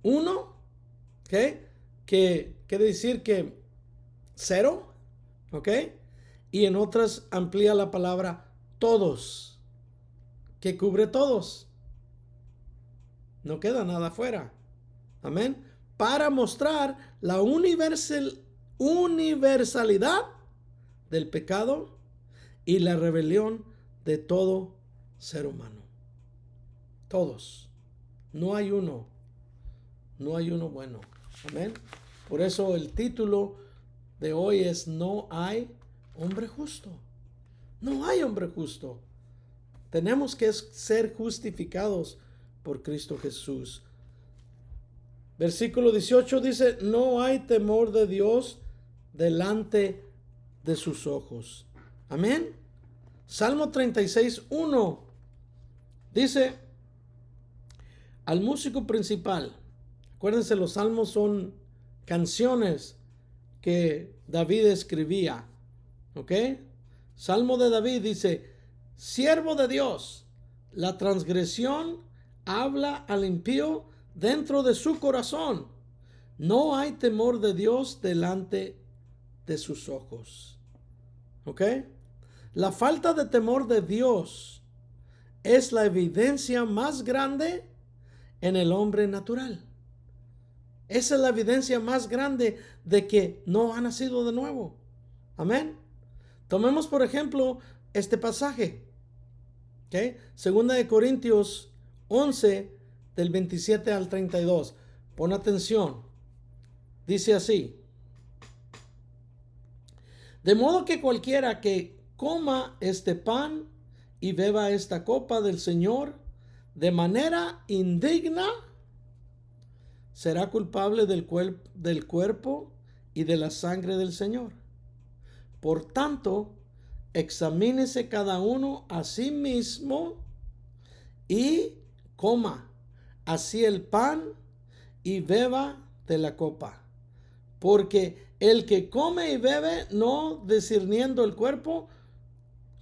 uno. ¿Ok? Que quiere decir que cero. ¿Ok? Y en otras amplía la palabra todos, que cubre todos. No queda nada afuera. Amén. Para mostrar la universalidad del pecado y la rebelión de todo ser humano. Todos. No hay uno. No hay uno bueno. Amén. Por eso el título de hoy es No hay hombre justo. No hay hombre justo. Tenemos que ser justificados por Cristo Jesús. Versículo 18 dice, no hay temor de Dios delante de sus ojos. Amén. Salmo 36, 1 dice al músico principal. Acuérdense, los salmos son canciones que David escribía. ¿Ok? Salmo de David dice, siervo de Dios, la transgresión habla al impío dentro de su corazón. No hay temor de Dios delante de sus ojos. ¿Ok? La falta de temor de Dios es la evidencia más grande en el hombre natural. Esa es la evidencia más grande de que no ha nacido de nuevo. Amén. Tomemos por ejemplo este pasaje. ¿Okay? Segunda de Corintios 11 del 27 al 32. Pon atención. Dice así. De modo que cualquiera que coma este pan y beba esta copa del Señor de manera indigna, será culpable del cuerpo y de la sangre del Señor. Por tanto, examínese cada uno a sí mismo y coma así el pan y beba de la copa. Porque el que come y bebe, no discerniendo el cuerpo,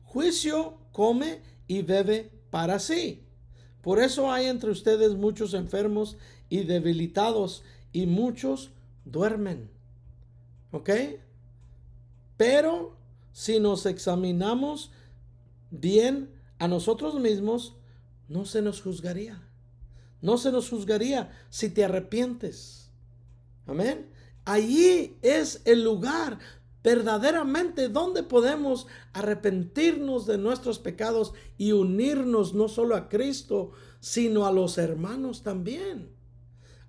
juicio come y bebe para sí. Por eso hay entre ustedes muchos enfermos y debilitados, y muchos duermen. ¿Ok? Pero si nos examinamos bien a nosotros mismos, no se nos juzgaría. No se nos juzgaría si te arrepientes. Amén. Allí es el lugar verdaderamente donde podemos arrepentirnos de nuestros pecados y unirnos no solo a Cristo, sino a los hermanos también.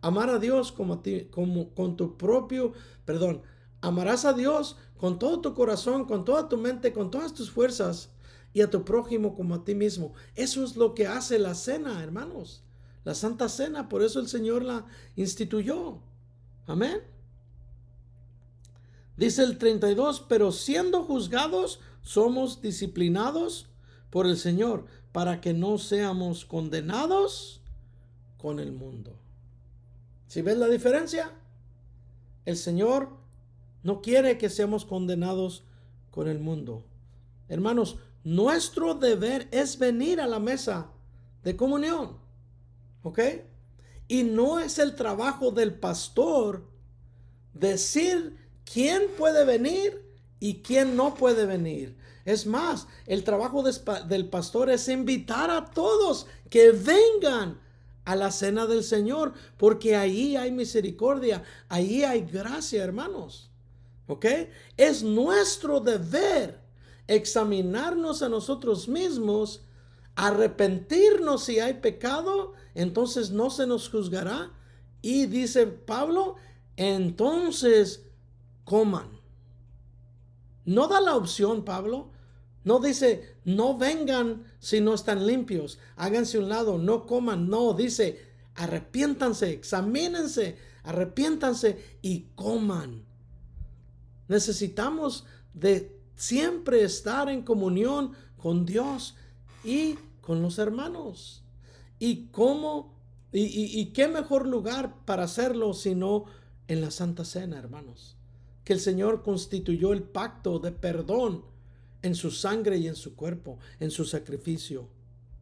Amar a Dios como a ti, como con tu propio, perdón, amarás a Dios con todo tu corazón, con toda tu mente, con todas tus fuerzas, y a tu prójimo como a ti mismo. Eso es lo que hace la cena, hermanos. La Santa Cena, por eso el Señor la instituyó. Amén. Dice el 32, pero siendo juzgados, somos disciplinados por el Señor, para que no seamos condenados con el mundo. ¿Sí ves la diferencia? El Señor no quiere que seamos condenados con el mundo. Hermanos, nuestro deber es venir a la mesa de comunión. ¿Ok? Y no es el trabajo del pastor decir quién puede venir y quién no puede venir. Es más, el trabajo del pastor es invitar a todos que vengan a la cena del Señor, porque ahí hay misericordia, ahí hay gracia, hermanos. ¿Ok? Es nuestro deber examinarnos a nosotros mismos, arrepentirnos si hay pecado, entonces no se nos juzgará. Y dice Pablo, entonces coman. No da la opción, Pablo. No dice, no vengan si no están limpios. Háganse un lado, no coman. No, dice, arrepiéntanse, examínense, arrepiéntanse y coman. Necesitamos de siempre estar en comunión con Dios y con los hermanos. ¿Y cómo? ¿Y qué mejor lugar para hacerlo sino en la Santa Cena, hermanos? Que el Señor constituyó el pacto de perdón en su sangre y en su cuerpo, en su sacrificio.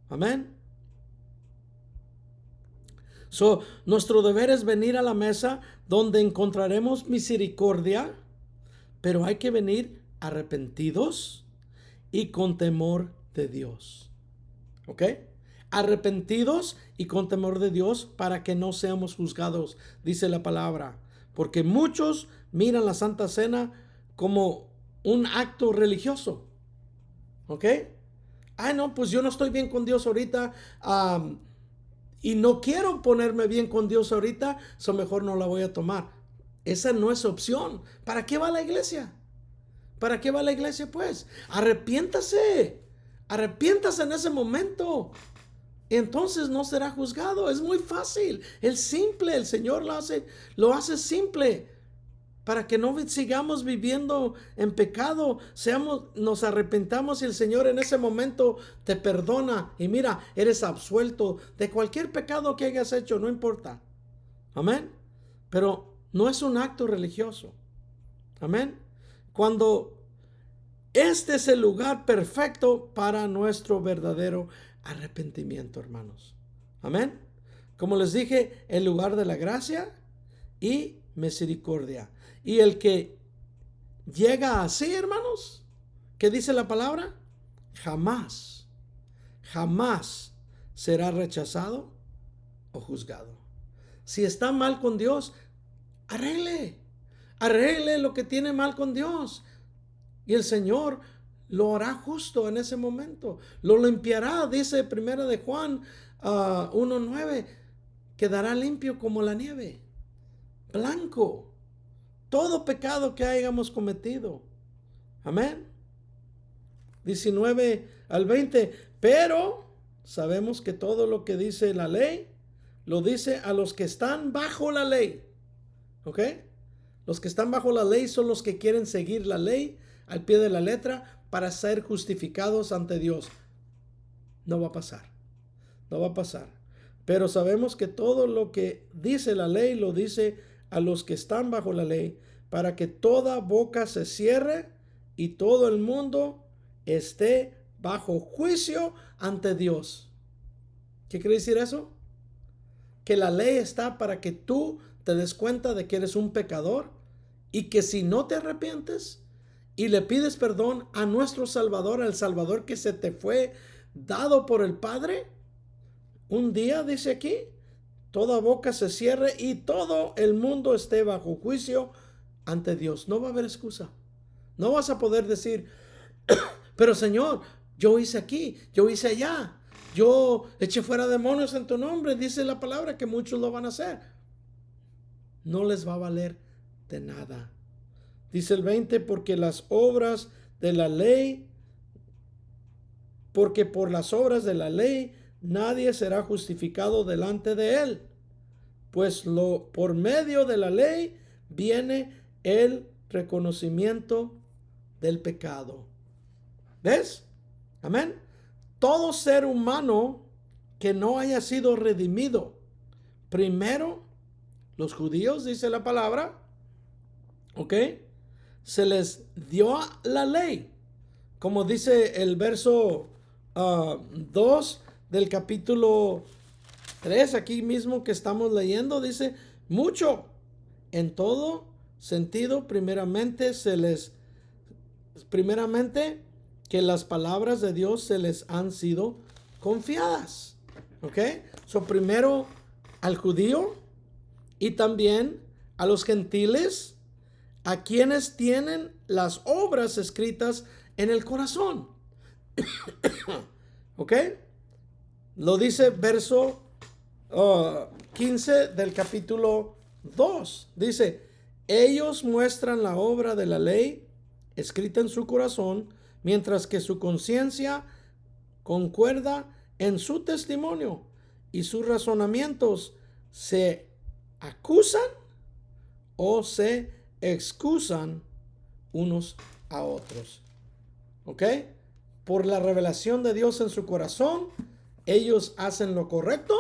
Amén. Nuestro deber es venir a la mesa donde encontraremos misericordia, pero hay que venir arrepentidos y con temor de Dios. ¿Ok? Arrepentidos y con temor de Dios para que no seamos juzgados, dice la palabra. Porque muchos miran la Santa Cena como un acto religioso. ¿Ok? Ay, no, pues yo no estoy bien con Dios ahorita. Y no quiero ponerme bien con Dios ahorita, mejor no la voy a tomar. Esa no es opción. ¿Para qué va la iglesia? ¿Para qué va la iglesia, pues? Arrepiéntase. Arrepiéntase en ese momento. Entonces no será juzgado. Es muy fácil. Es simple. El Señor lo hace simple. Para que no sigamos viviendo en pecado. Nos arrepentamos y el Señor en ese momento te perdona. Y mira, eres absuelto de cualquier pecado que hayas hecho. No importa. Amén. Pero no es un acto religioso. Amén. Cuando este es el lugar perfecto para nuestro verdadero arrepentimiento, hermanos. Amén. Como les dije, el lugar de la gracia y misericordia. Y el que llega así, hermanos, ¿qué dice la palabra? Jamás, jamás será rechazado o juzgado. Si está mal con Dios, arregle lo que tiene mal con Dios. Y el Señor lo hará justo en ese momento. Lo limpiará, dice primera de Juan 1:9. Quedará limpio como la nieve, blanco. Todo pecado que hayamos cometido. Amén. 19 al 20. Pero sabemos que todo lo que dice la ley, lo dice a los que están bajo la ley. ¿Ok? Los que están bajo la ley son los que quieren seguir la ley al pie de la letra para ser justificados ante Dios. No va a pasar. No va a pasar. Pero sabemos que todo lo que dice la ley lo dice a los que están bajo la ley, para que toda boca se cierre y todo el mundo esté bajo juicio ante Dios. ¿Qué quiere decir eso? Que la ley está para que tú te des cuenta de que eres un pecador y que si no te arrepientes y le pides perdón a nuestro Salvador, al Salvador que se te fue dado por el Padre, un día, dice aquí, toda boca se cierre y todo el mundo esté bajo juicio ante Dios. No va a haber excusa. No vas a poder decir, pero Señor, yo hice aquí, yo hice allá, yo eché fuera demonios en tu nombre. Dice la palabra que muchos lo van a hacer. No les va a valer de nada. Dice el 20, porque las obras de la ley, porque por las obras de la ley nadie será justificado delante de él, pues por medio de la ley viene el reconocimiento del pecado. ¿Ves? Amén. Todo ser humano que no haya sido redimido, primero los judíos, dice la palabra, ¿ok? Se les dio la ley, como dice el verso 2 del capítulo 3, aquí mismo que estamos leyendo, dice, mucho, en todo sentido, primeramente que las palabras de Dios se les han sido confiadas. ¿Ok? So, primero al judío y también a los gentiles, a quienes tienen las obras escritas en el corazón. ¿Ok? Lo dice verso 15 del capítulo 2. Dice, ellos muestran la obra de la ley escrita en su corazón, mientras que su conciencia concuerda en su testimonio y sus razonamientos se acusan o se excusan unos a otros. ¿Ok? Por la revelación de Dios en su corazón, ellos hacen lo correcto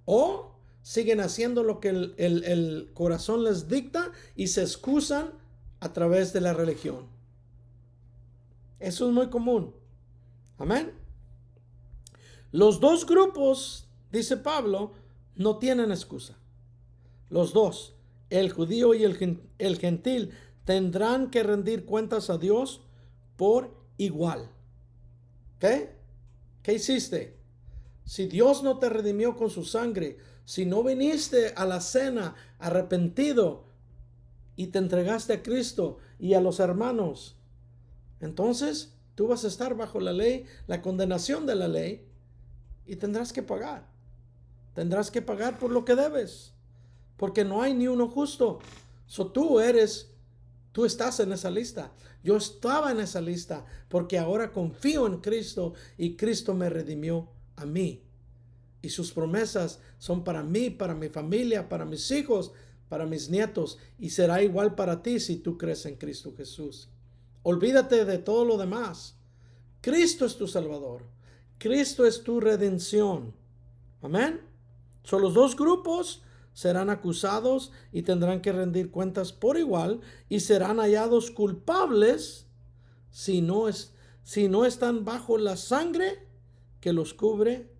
o siguen haciendo lo que el corazón les dicta y se excusan a través de la religión. Eso es muy común. Amén. Los dos grupos, dice Pablo, no tienen excusa. Los dos, el judío y el gentil, tendrán que rendir cuentas a Dios por igual. ¿Qué? ¿Qué hiciste? Si Dios no te redimió con su sangre, si no viniste a la cena arrepentido y te entregaste a Cristo y a los hermanos, entonces tú vas a estar bajo la ley, la condenación de la ley, y tendrás que pagar. Tendrás que pagar por lo que debes, porque no hay ni uno justo. Tú estás en esa lista. Yo estaba en esa lista porque ahora confío en Cristo y Cristo me redimió a mí. Y sus promesas son para mí, para mi familia, para mis hijos, para mis nietos, y será igual para ti si tú crees en Cristo Jesús. Olvídate de todo lo demás. Cristo es tu Salvador. Cristo es tu redención. Amén. Son los dos grupos serán acusados y tendrán que rendir cuentas por igual y serán hallados culpables si no están bajo la sangre que los cubre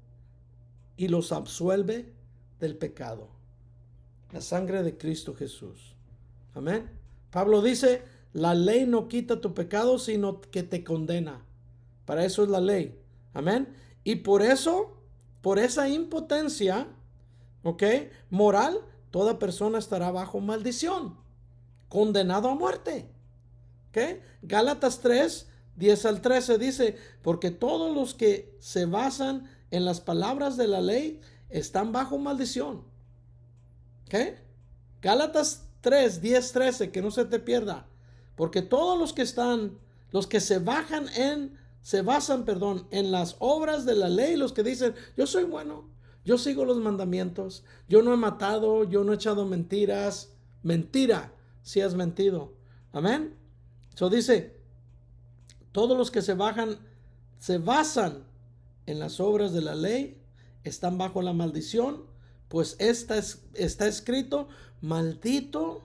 y los absuelve del pecado. La sangre de Cristo Jesús. Amén. Pablo dice, la ley no quita tu pecado, sino que te condena. Para eso es la ley. Amén. Y por eso, por esa impotencia, ¿ok?, moral, toda persona estará bajo maldición, condenado a muerte. ¿Ok? Gálatas 3, 10 al 13 dice, porque todos los que se basan en las palabras de la ley están bajo maldición. ¿Ok? Gálatas 3, 10, 13, que no se te pierda. Porque todos los que se basan en las obras de la ley, los que dicen, yo soy bueno, yo sigo los mandamientos, yo no he matado, yo no he echado mentiras. Mentira, si has mentido. Amén. Eso dice, todos los que se basan en las obras de la ley, están bajo la maldición, pues está escrito, maldito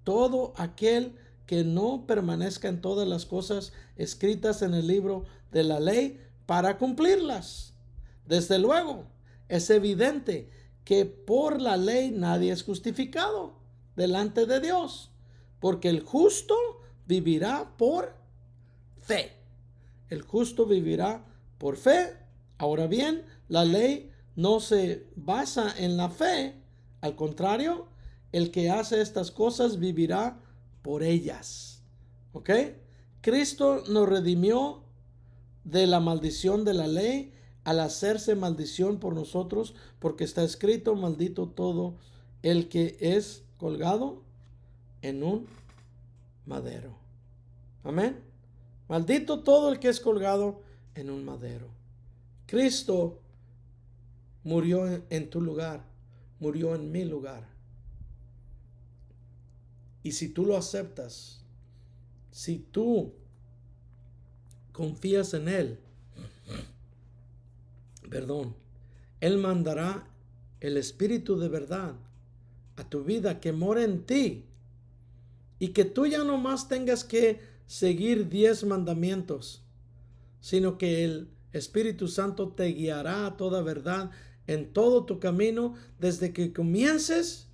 todo aquel que no permanezca en todas las cosas escritas en el libro de la ley para cumplirlas. Desde luego, es evidente que por la ley nadie es justificado delante de Dios, porque el justo vivirá por fe. El justo vivirá por fe. Ahora bien, la ley no se basa en la fe. Al contrario, el que hace estas cosas vivirá por ellas. ¿Ok? Cristo nos redimió de la maldición de la ley al hacerse maldición por nosotros, porque está escrito: maldito todo el que es colgado en un madero. Amén. Maldito todo el que es colgado en un madero. Cristo murió en tu lugar, murió en mi lugar. Y si tú lo aceptas, si tú confías en Él, Él mandará el Espíritu de verdad a tu vida, que mora en ti, y que tú ya no más tengas que seguir 10 mandamientos, sino que el Espíritu Santo te guiará a toda verdad en todo tu camino, desde que comiences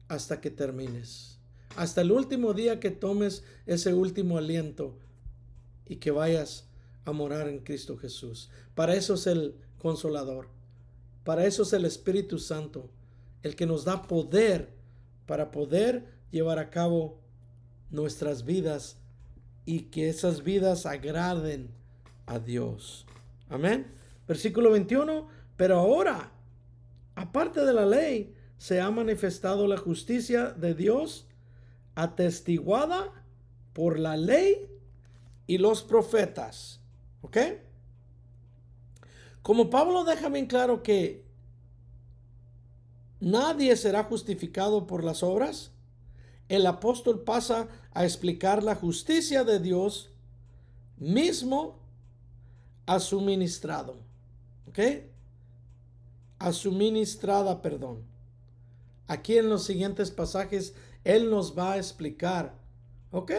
hasta que termines, hasta el último día que tomes ese último aliento y que vayas a morar en Cristo Jesús. Para eso es el Consolador, para eso es el Espíritu Santo, el que nos da poder para poder llevar a cabo nuestras vidas y que esas vidas agraden a Dios. Amén. Versículo 21. Pero ahora, aparte de la ley, se ha manifestado la justicia de Dios, atestiguada por la ley y los profetas. ¿Ok? Como Pablo deja bien claro que nadie será justificado por las obras, el apóstol pasa a explicar la justicia de Dios mismo a su ministrado. ¿Ok? A su ministrada, perdón. Aquí en los siguientes pasajes, él nos va a explicar. ¿Ok?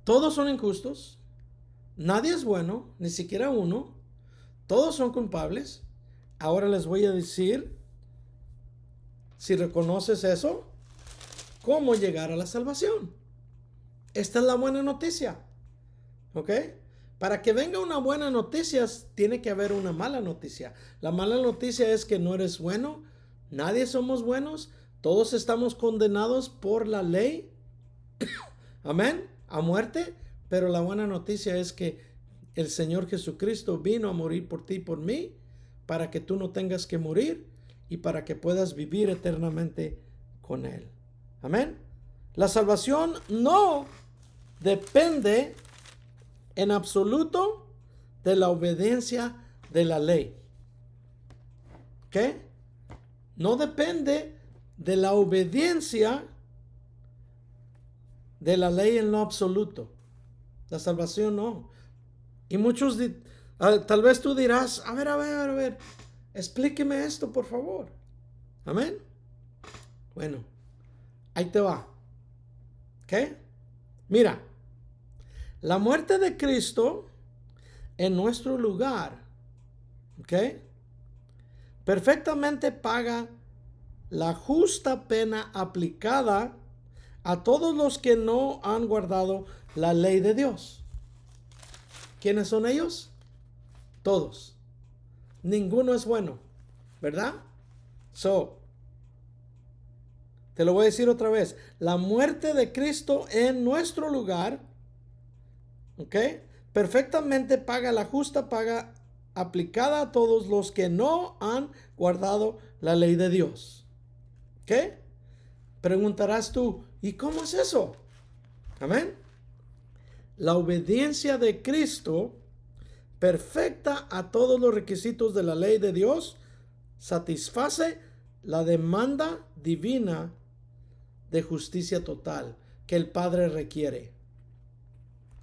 Todos son injustos. Nadie es bueno, ni siquiera uno. Todos son culpables. Ahora les voy a decir, si reconoces eso, cómo llegar a la salvación. Esta es la buena noticia. ¿Ok? Para que venga una buena noticia, tiene que haber una mala noticia. La mala noticia es que no eres bueno. Nadie somos buenos. Todos estamos condenados por la ley. Amén. A muerte. Pero la buena noticia es que el Señor Jesucristo vino a morir por ti y por mí, para que tú no tengas que morir y para que puedas vivir eternamente con Él. Amén. La salvación no depende en absoluto de la obediencia de la ley. ¿Ok? No depende de la obediencia de la ley en lo absoluto. La salvación no. Y muchos, tal vez tú dirás, a ver, explíqueme esto, por favor. Amén. Bueno, ahí te va. ¿Ok? Mira, la muerte de Cristo en nuestro lugar, ¿ok?, perfectamente paga la justa pena aplicada a todos los que no han guardado la ley de Dios. ¿Quiénes son ellos? Todos. Ninguno es bueno, ¿verdad? Te lo voy a decir otra vez. La muerte de Cristo en nuestro lugar, ¿ok?, perfectamente paga la justa paga aplicada a todos los que no han guardado la ley de Dios. ¿Ok? Preguntarás tú, ¿y cómo es eso? Amén. La obediencia de Cristo, perfecta a todos los requisitos de la ley de Dios, satisface la demanda divina de justicia total que el Padre requiere.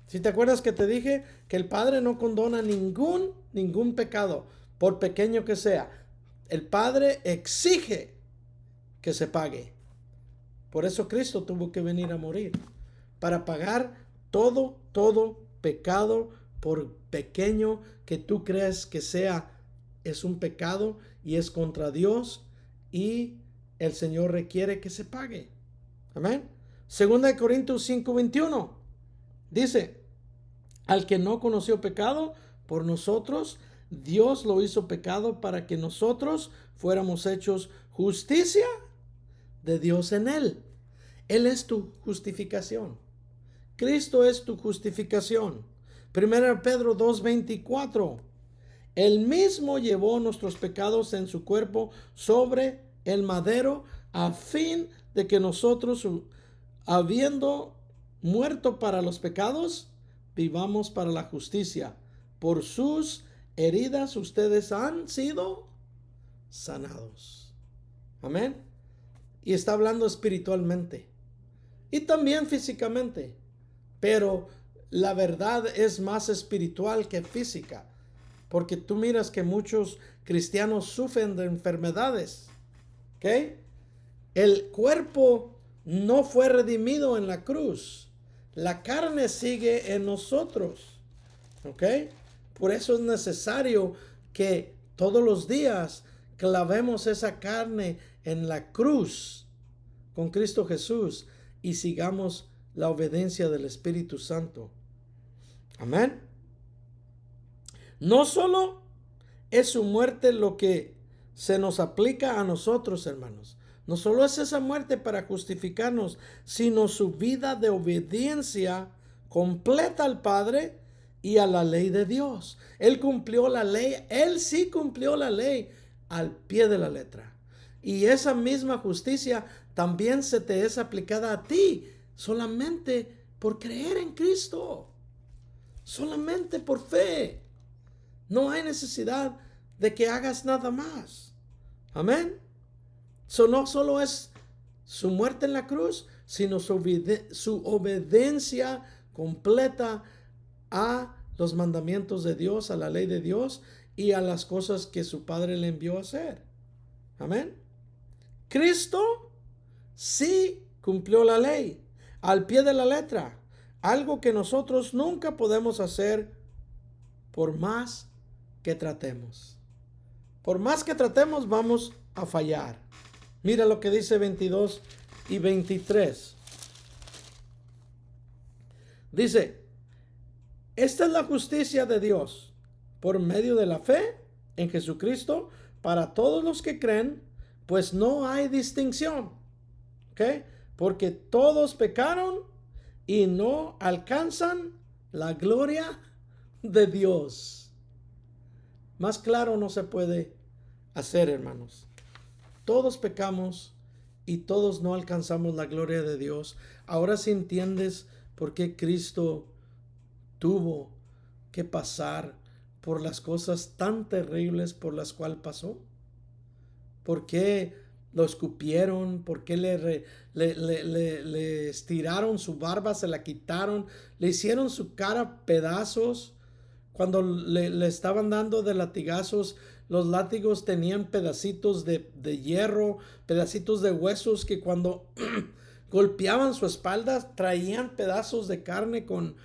Si te acuerdas que te dije que el Padre no condona ningún pecado, por pequeño que sea. El Padre exige que se pague. Por eso Cristo tuvo que venir a morir, para pagar todo pecado, por pequeño que tú crees que sea. Es un pecado y es contra Dios, y el Señor requiere que se pague. Amén. 2 Corintios 5:21 dice: al que no conoció pecado, por nosotros, Dios lo hizo pecado para que nosotros fuéramos hechos justicia de Dios en él. Él es tu justificación. Cristo es tu justificación. 1 Pedro 2:24. Él mismo llevó nuestros pecados en su cuerpo sobre el madero, a fin de que nosotros, habiendo muerto para los pecados, vivamos para la justicia. Por sus heridas ustedes han sido sanados. Amén. Y está hablando espiritualmente y también físicamente, pero la verdad es más espiritual que física, porque tú miras que muchos cristianos sufren de enfermedades. ¿Ok? El cuerpo no fue redimido en la cruz. La carne sigue en nosotros. ¿Ok? Por eso es necesario que todos los días clavemos esa carne en la cruz con Cristo Jesús y sigamos la obediencia del Espíritu Santo. Amén. No solo es su muerte lo que se nos aplica a nosotros, hermanos. No solo es esa muerte para justificarnos, sino su vida de obediencia completa al Padre y a la ley de Dios. Él cumplió la ley, él sí cumplió la ley al pie de la letra. Y esa misma justicia también se te es aplicada a ti, solamente por creer en Cristo, solamente por fe. No hay necesidad de que hagas nada más. Amén. No solo es su muerte en la cruz, sino su obediencia completa a los mandamientos de Dios, a la ley de Dios y a las cosas que su Padre le envió a hacer. Amén. Cristo sí cumplió la ley al pie de la letra, algo que nosotros nunca podemos hacer por más que tratemos. Por más que tratemos, vamos a fallar. Mira lo que dice 22 y 23. Dice, esta es la justicia de Dios por medio de la fe en Jesucristo para todos los que creen, pues no hay distinción. ¿Ok? Porque todos pecaron y no alcanzan la gloria de Dios. Más claro no se puede hacer, hermanos. Todos pecamos y todos no alcanzamos la gloria de Dios. Ahora sí entiendes por qué Cristo tuvo que pasar por las cosas tan terribles por las cuales pasó. ¿Por qué lo escupieron? ¿Por qué le estiraron su barba, se la quitaron? Le hicieron su cara pedazos. Cuando le estaban dando de latigazos, los látigos tenían pedacitos de hierro, pedacitos de huesos que cuando golpeaban su espalda traían pedazos de carne con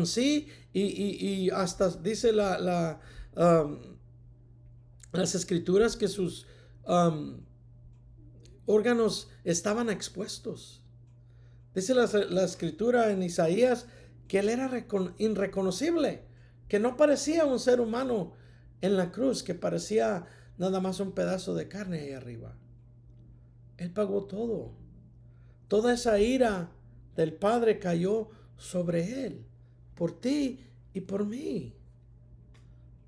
sí, y hasta dice las escrituras que sus órganos estaban expuestos. Dice la escritura en Isaías que él era irreconocible, que no parecía un ser humano en la cruz, que parecía nada más un pedazo de carne ahí arriba. Él pagó todo. Toda esa ira del Padre cayó sobre él, por ti y por mí.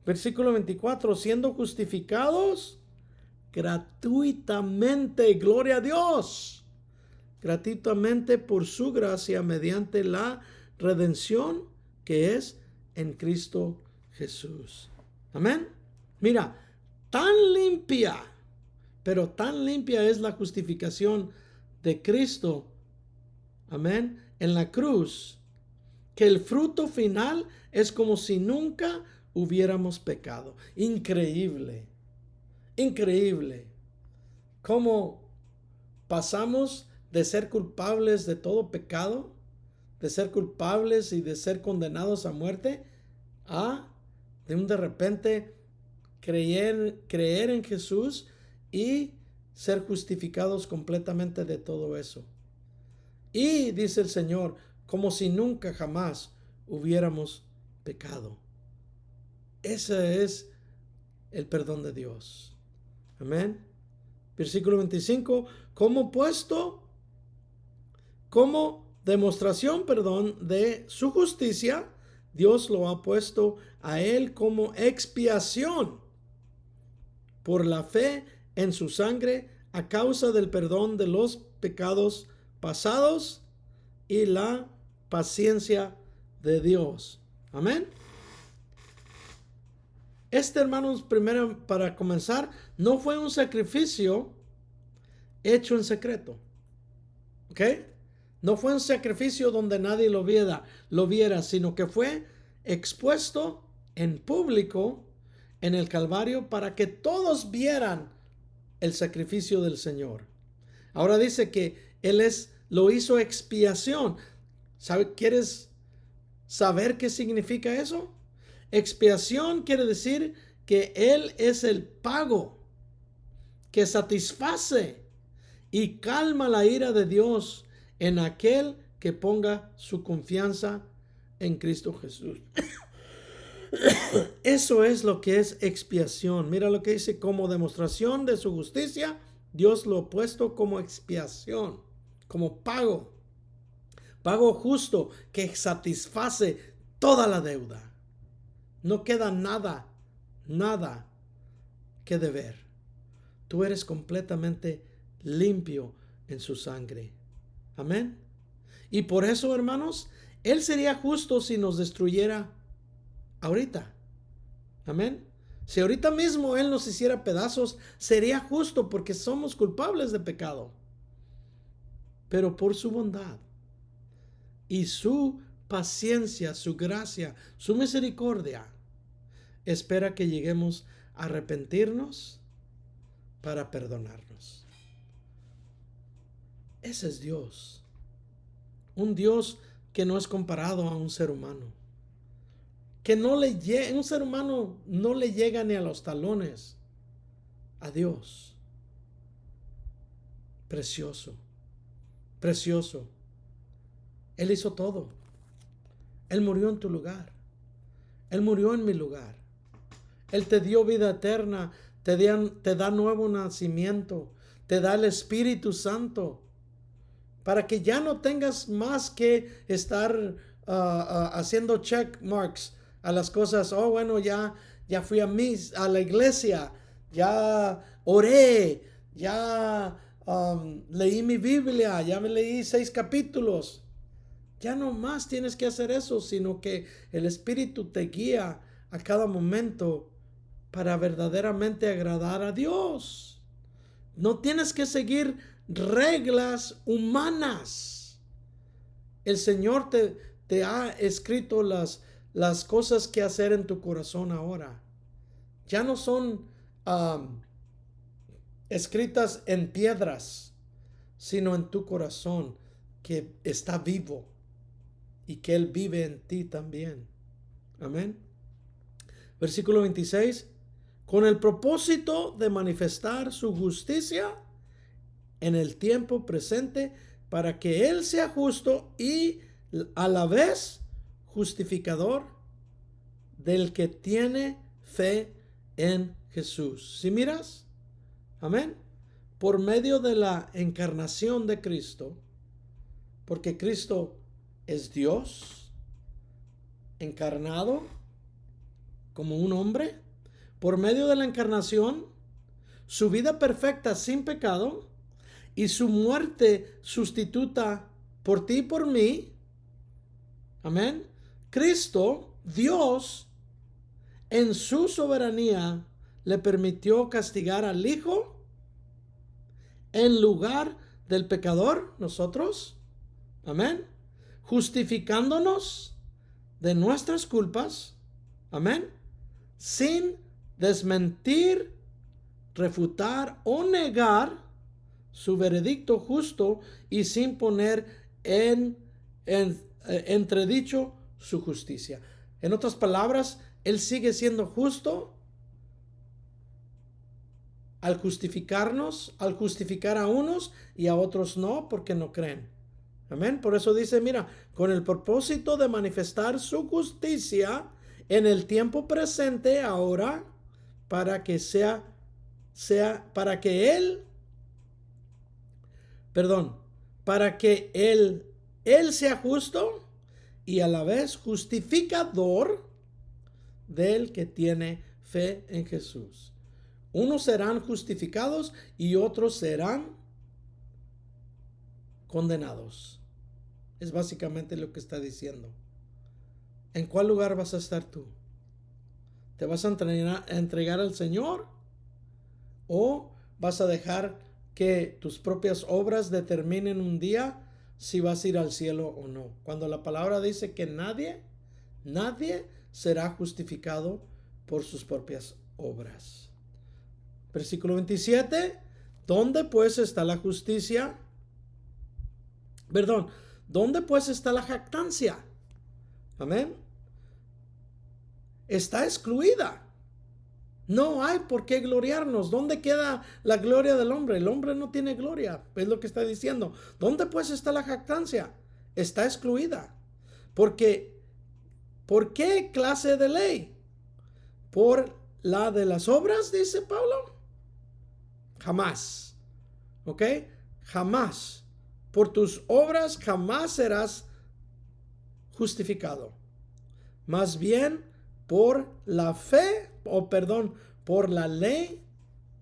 Versículo 24, siendo justificados gratuitamente, gloria a Dios, gratuitamente por su gracia mediante la redención que es en Cristo Jesús. Amén. Mira, tan limpia, pero tan limpia es la justificación de Cristo, amén, en la cruz, que el fruto final es como si nunca hubiéramos pecado. Increíble, increíble cómo pasamos de ser culpables de todo pecado, de ser culpables y de ser condenados a muerte, a de repente creer en Jesús y ser justificados completamente de todo eso. Y dice el Señor, como si nunca jamás hubiéramos pecado. Ese es el perdón de Dios. Amén. Versículo 25. Como demostración, de su justicia, Dios lo ha puesto a él como expiación por la fe en su sangre a causa del perdón de los pecados pasados y la paciencia de Dios. Amén. Hermanos, primero para comenzar, no fue un sacrificio hecho en secreto. ¿Ok? No fue un sacrificio donde nadie lo viera, sino que fue expuesto en público en el Calvario para que todos vieran el sacrificio del Señor. Ahora dice que Él lo hizo expiación. ¿Quieres saber qué significa eso? Expiación quiere decir que Él es el pago que satisface y calma la ira de Dios en aquel que ponga su confianza en Cristo Jesús. Eso es lo que es expiación. Mira lo que dice: como demostración de su justicia, Dios lo ha puesto como expiación, como pago justo que satisface toda la deuda. No queda nada que deber. Tú eres completamente limpio en su sangre. Amén. Y por eso, hermanos, Él sería justo si nos destruyera ahorita. Amén. Si ahorita mismo Él nos hiciera pedazos, sería justo porque somos culpables de pecado. Pero por su bondad y su paciencia, su gracia, su misericordia, espera que lleguemos a arrepentirnos para perdonarnos. Ese es Dios. Un Dios que no es comparado a un ser humano. Un ser humano no le llega ni a los talones a Dios. Precioso. Precioso. Él hizo todo. Él murió en tu lugar. Él murió en mi lugar. Él te dio vida eterna. Te da nuevo nacimiento. Te da el Espíritu Santo. Para que ya no tengas más que estar haciendo check marks a las cosas. Oh, bueno, ya fui a la iglesia. Ya oré. Ya leí mi Biblia. Ya me leí 6 capítulos. Ya no más tienes que hacer eso, sino que el Espíritu te guía a cada momento para verdaderamente agradar a Dios. No tienes que seguir reglas humanas. El Señor te ha escrito las cosas que hacer en tu corazón ahora. Ya no son escritas en piedras, sino en tu corazón, que está vivo y que Él vive en ti también. Amén. Versículo 26. Con el propósito de manifestar su justicia en el tiempo presente, para que Él sea justo y a la vez justificador del que tiene fe en Jesús. ¿Sí miras? Amén. Por medio de la encarnación de Cristo, porque Cristo es Dios encarnado como un hombre. Por medio de la encarnación, su vida perfecta sin pecado y su muerte sustituta por ti y por mí. Amén. Cristo, Dios, en su soberanía, le permitió castigar al Hijo en lugar del pecador, nosotros. Amén. Justificándonos de nuestras culpas. Amén. Sin desmentir, refutar o negar su veredicto justo y sin poner en entredicho su justicia. En otras palabras, Él sigue siendo justo al justificarnos, al justificar a unos y a otros no, porque no creen. Amén. Por eso dice, mira, con el propósito de manifestar su justicia en el tiempo presente ahora, para que para que él sea justo y a la vez justificador del que tiene fe en Jesús. Unos serán justificados y otros serán condenados. Es básicamente lo que está diciendo. ¿En cuál lugar vas a estar tú? ¿Te vas a entregar al Señor? ¿O vas a dejar que tus propias obras determinen un día si vas a ir al cielo o no? Cuando la palabra dice que nadie será justificado por sus propias obras. Versículo 27. ¿Dónde pues está la justicia? ¿Dónde pues está la jactancia? Amén. Está excluida. No hay por qué gloriarnos. ¿Dónde queda la gloria del hombre? El hombre no tiene gloria. Es lo que está diciendo. ¿Dónde pues está la jactancia? Está excluida. Porque, ¿por qué clase de ley? ¿Por la de las obras, dice Pablo? Jamás. ¿Ok? Jamás. Por tus obras jamás serás justificado. Más bien por la fe, por la ley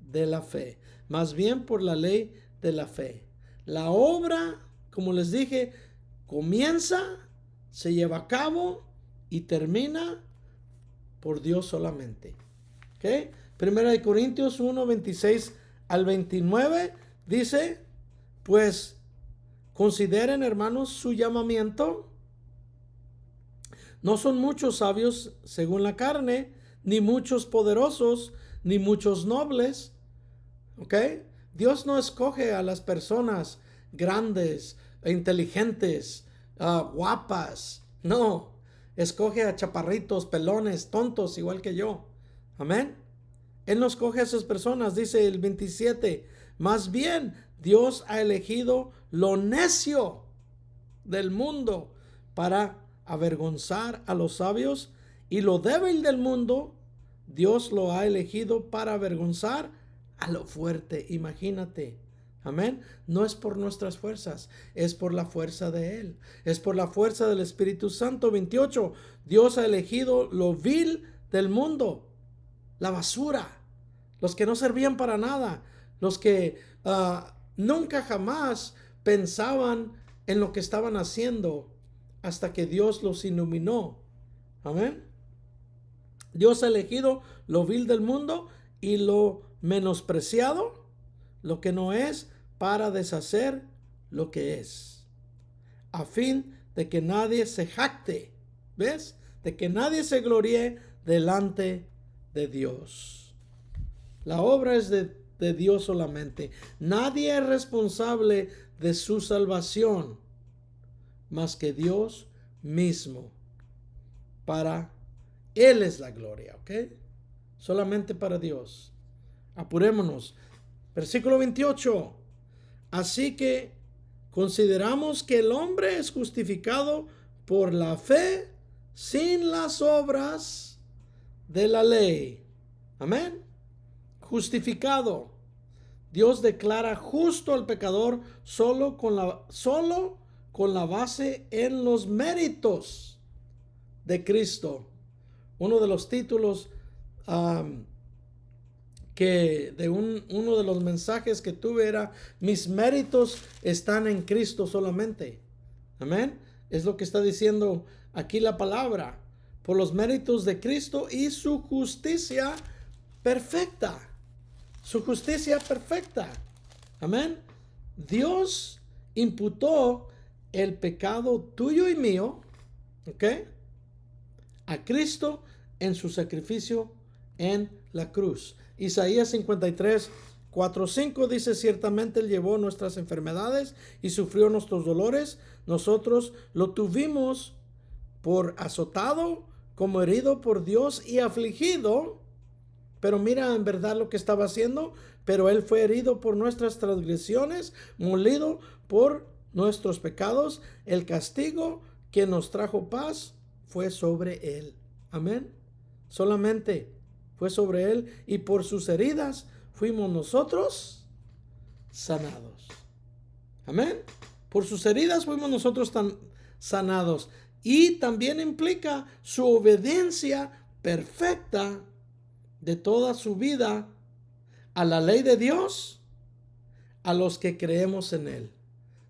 de la fe. Más bien por la ley de la fe. La obra, como les dije, comienza, se lleva a cabo y termina por Dios solamente. ¿Ok? Primera de Corintios 1, 26 al 29 dice, pues consideren, hermanos, su llamamiento. No son muchos sabios según la carne, ni muchos poderosos, ni muchos nobles. ¿Ok? Dios no escoge a las personas grandes, inteligentes, guapas. No. Escoge a chaparritos, pelones, tontos, igual que yo. Amén. Él no escoge a esas personas, dice el 27. Más bien, Dios ha elegido lo necio del mundo para avergonzar a los sabios, y lo débil del mundo Dios lo ha elegido para avergonzar a lo fuerte. Imagínate. Amén. No es por nuestras fuerzas, es por la fuerza de Él, es por la fuerza del Espíritu Santo. 28. Dios ha elegido lo vil del mundo, la basura, los que no servían para nada, los que nunca jamás pensaban en lo que estaban haciendo, hasta que Dios los iluminó. Amén. Dios ha elegido lo vil del mundo y lo menospreciado, lo que no es, para deshacer lo que es, a fin de que nadie se jacte, ¿ves? De que nadie se gloríe delante de Dios. La obra es de Dios solamente. Nadie es responsable de su salvación más que Dios mismo. Para Él es la gloria, ¿ok? Solamente para Dios. Apurémonos. Versículo 28. Así que consideramos que el hombre es justificado por la fe sin las obras de la ley. Amén. Justificado. Dios declara justo al pecador solo con la base en los méritos de Cristo. Uno de los títulos uno de los mensajes que tuve era: mis méritos están en Cristo solamente. Amén. Es lo que está diciendo aquí la palabra. Por los méritos de Cristo y su justicia perfecta. Su justicia perfecta. Amén. Dios imputó el pecado tuyo y mío, ¿ok?, a Cristo en su sacrificio en la cruz. Isaías 53, 4, 5 dice: ciertamente Él llevó nuestras enfermedades y sufrió nuestros dolores. Nosotros lo tuvimos por azotado, como herido por Dios y afligido. Pero mira en verdad lo que estaba haciendo. Pero Él fue herido por nuestras transgresiones, molido por nuestros pecados. El castigo que nos trajo paz fue sobre Él. Amén. Solamente fue sobre él y por sus heridas fuimos nosotros sanados. Amén. Por sus heridas fuimos nosotros sanados. Y también implica su obediencia perfecta de toda su vida a la ley de Dios, a los que creemos en él.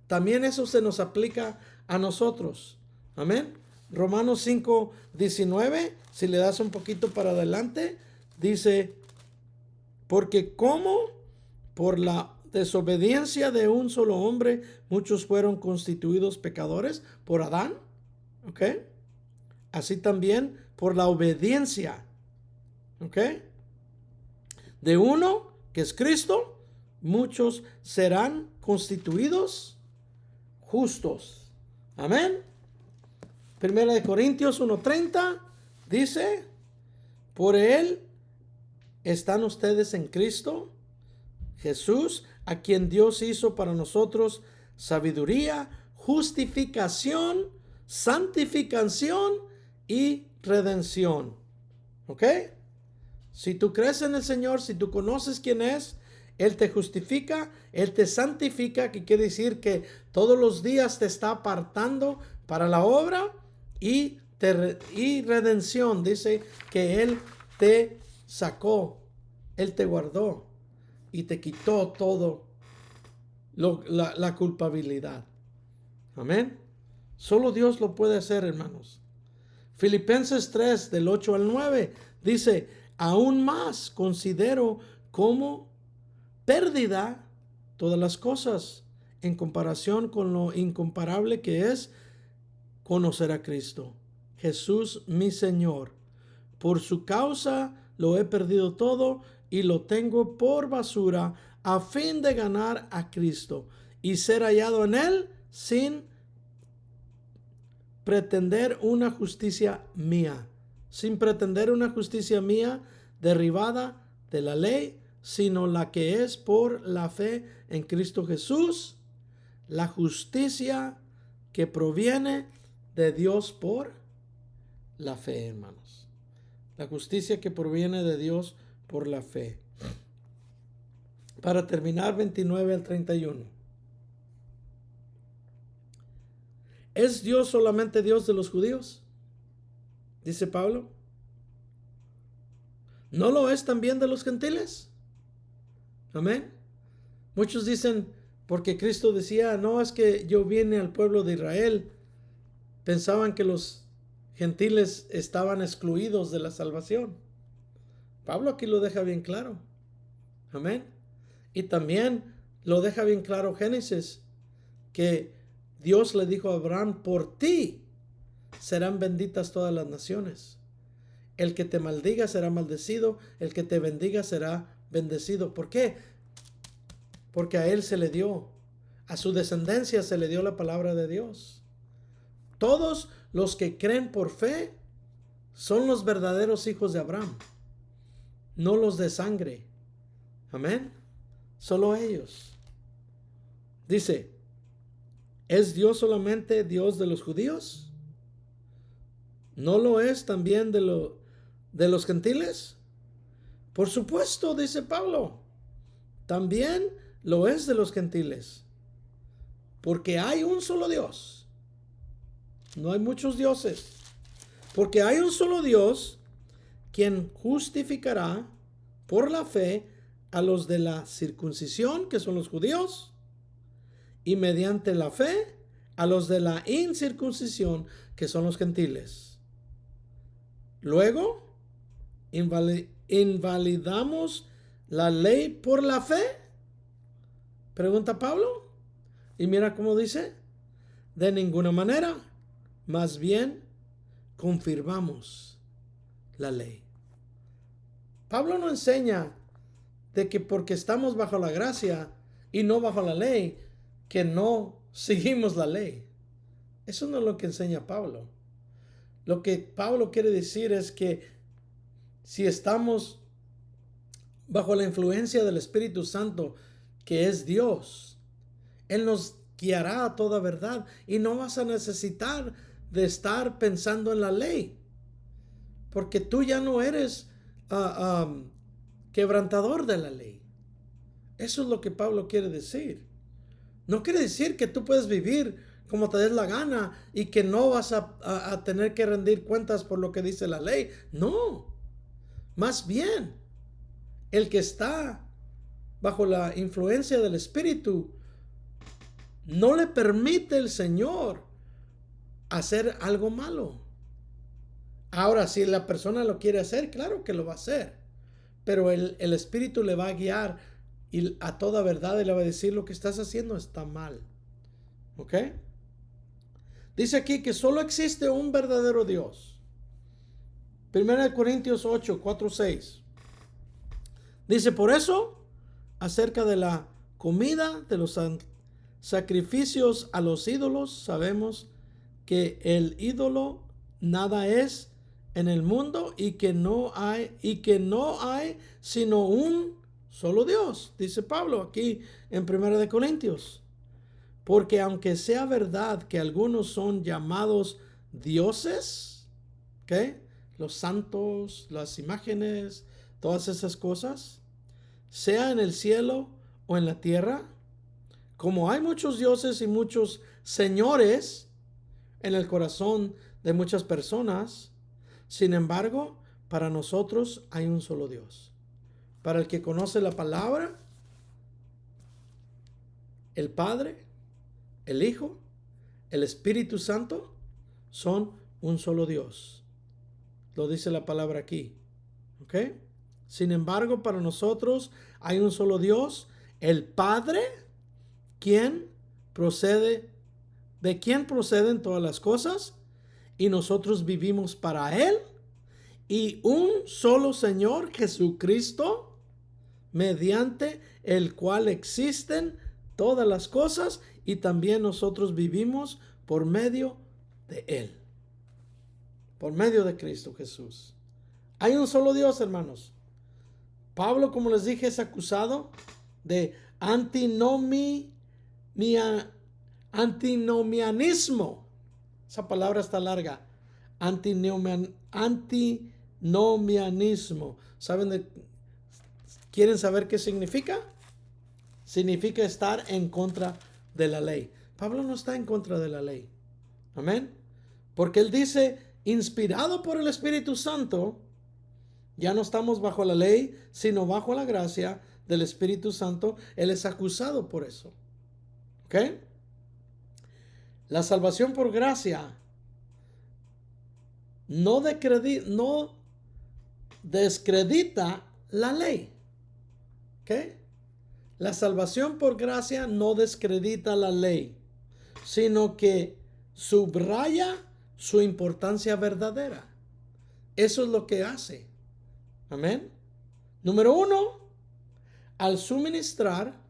También eso se nos aplica a nosotros. Amén. Romanos 5:19, si le das un poquito para adelante, dice, porque como por la desobediencia de un solo hombre muchos fueron constituidos pecadores por Adán, ¿ok? Así también por la obediencia, ¿ok?, de uno, que es Cristo, muchos serán constituidos justos. Amén. Primera de Corintios 1:30 dice, por él están ustedes en Cristo Jesús, a quien Dios hizo para nosotros sabiduría, justificación, santificación y redención. ¿Ok? Si tú crees en el Señor, si tú conoces quién es, Él te justifica, Él te santifica, que quiere decir que todos los días te está apartando para la obra, y redención, dice que Él te sacó, Él te guardó y te quitó todo la culpabilidad. Amén. Solo Dios lo puede hacer, hermanos. Filipenses 3, del 8 al 9, dice, aún más considero como pérdida todas las cosas en comparación con lo incomparable que es conocer a Cristo, Jesús mi Señor. Por su causa lo he perdido todo y lo tengo por basura a fin de ganar a Cristo y ser hallado en él sin pretender una justicia mía, derivada de la ley, sino la que es por la fe en Cristo Jesús, la justicia que proviene de Dios por la fe, hermanos. La justicia que proviene de Dios por la fe. Para terminar, 29 al 31. ¿Es Dios solamente Dios de los judíos?, dice Pablo. ¿No lo es también de los gentiles? Amén. Muchos dicen, porque Cristo decía, no, es que yo vine al pueblo de Israel, pensaban que los gentiles estaban excluidos de la salvación. Pablo aquí lo deja bien claro. Amén. Y también lo deja bien claro Génesis, que Dios le dijo a Abraham, por ti serán benditas todas las naciones. El que te maldiga será maldecido, el que te bendiga será bendecido. ¿Por qué? Porque a él se le dio, a su descendencia se le dio la palabra de Dios. Todos los que creen por fe son los verdaderos hijos de Abraham, no los de sangre. Amén. Solo ellos. Dice, ¿es Dios solamente Dios de los judíos? ¿No lo es también de los gentiles? Por supuesto, dice Pablo, también lo es de los gentiles. Porque hay un solo Dios. No hay muchos dioses. Porque hay un solo Dios, quien justificará por la fe a los de la circuncisión, que son los judíos, y mediante la fe a los de la incircuncisión, que son los gentiles. Luego, ¿invalidamos la ley por la fe?, pregunta Pablo. Y mira cómo dice, de ninguna manera, más bien confirmamos la ley. Pablo no enseña de que porque estamos bajo la gracia y no bajo la ley, que no seguimos la ley. Eso no es lo que enseña Pablo. Lo que Pablo quiere decir es que si estamos bajo la influencia del Espíritu Santo, que es Dios, Él nos guiará a toda verdad y no vas a necesitar de estar pensando en la ley. porque tú ya no eres quebrantador de la ley. Eso es lo que Pablo quiere decir. No quiere decir que tú puedes vivir como te des la gana y que no vas a tener que rendir cuentas por lo que dice la ley. No, más bien, el que está bajo la influencia del Espíritu no le permite el Señor hacer algo malo. Ahora, si la persona lo quiere hacer, claro que lo va a hacer. Pero el Espíritu le va a guiar y a toda verdad y le va a decir: lo que estás haciendo está mal. ¿Ok? Dice aquí que solo existe un verdadero Dios. 1 Corintios 8, 4, 6. Dice: por eso, acerca de la comida, de los sacrificios a los ídolos, sabemos que el ídolo nada es en el mundo y que no hay sino un solo Dios, dice Pablo aquí en 1 Corintios. Porque aunque sea verdad que algunos son llamados dioses, ¿ok? Los santos, las imágenes, todas esas cosas, sea en el cielo o en la tierra, como hay muchos dioses y muchos señores en el corazón de muchas personas, sin embargo, para nosotros hay un solo Dios. Para el que conoce la palabra, el Padre, el Hijo, el Espíritu Santo son un solo Dios. Lo dice la palabra aquí. ¿Ok? Sin embargo, para nosotros hay un solo Dios, el Padre, de quien proceden todas las cosas, y nosotros vivimos para Él, y un solo Señor, Jesucristo, mediante el cual existen todas las cosas, y también nosotros vivimos por medio de Él. Por medio de Cristo Jesús. Hay un solo Dios, hermanos. Pablo, como les dije, es acusado de antinomianismo. Esa palabra está larga. Antinomianismo. ¿Quieren saber qué significa? Significa estar en contra de la ley. Pablo no está en contra de la ley. Amén. Porque él dice, inspirado por el Espíritu Santo, ya no estamos bajo la ley, sino bajo la gracia del Espíritu Santo. Él es acusado por eso. ¿Ok? La salvación por gracia no descredita la ley. ¿Ok? La salvación por gracia no descredita la ley, sino que subraya su importancia verdadera. Eso es lo que hace. Amén. Número 1, al suministrar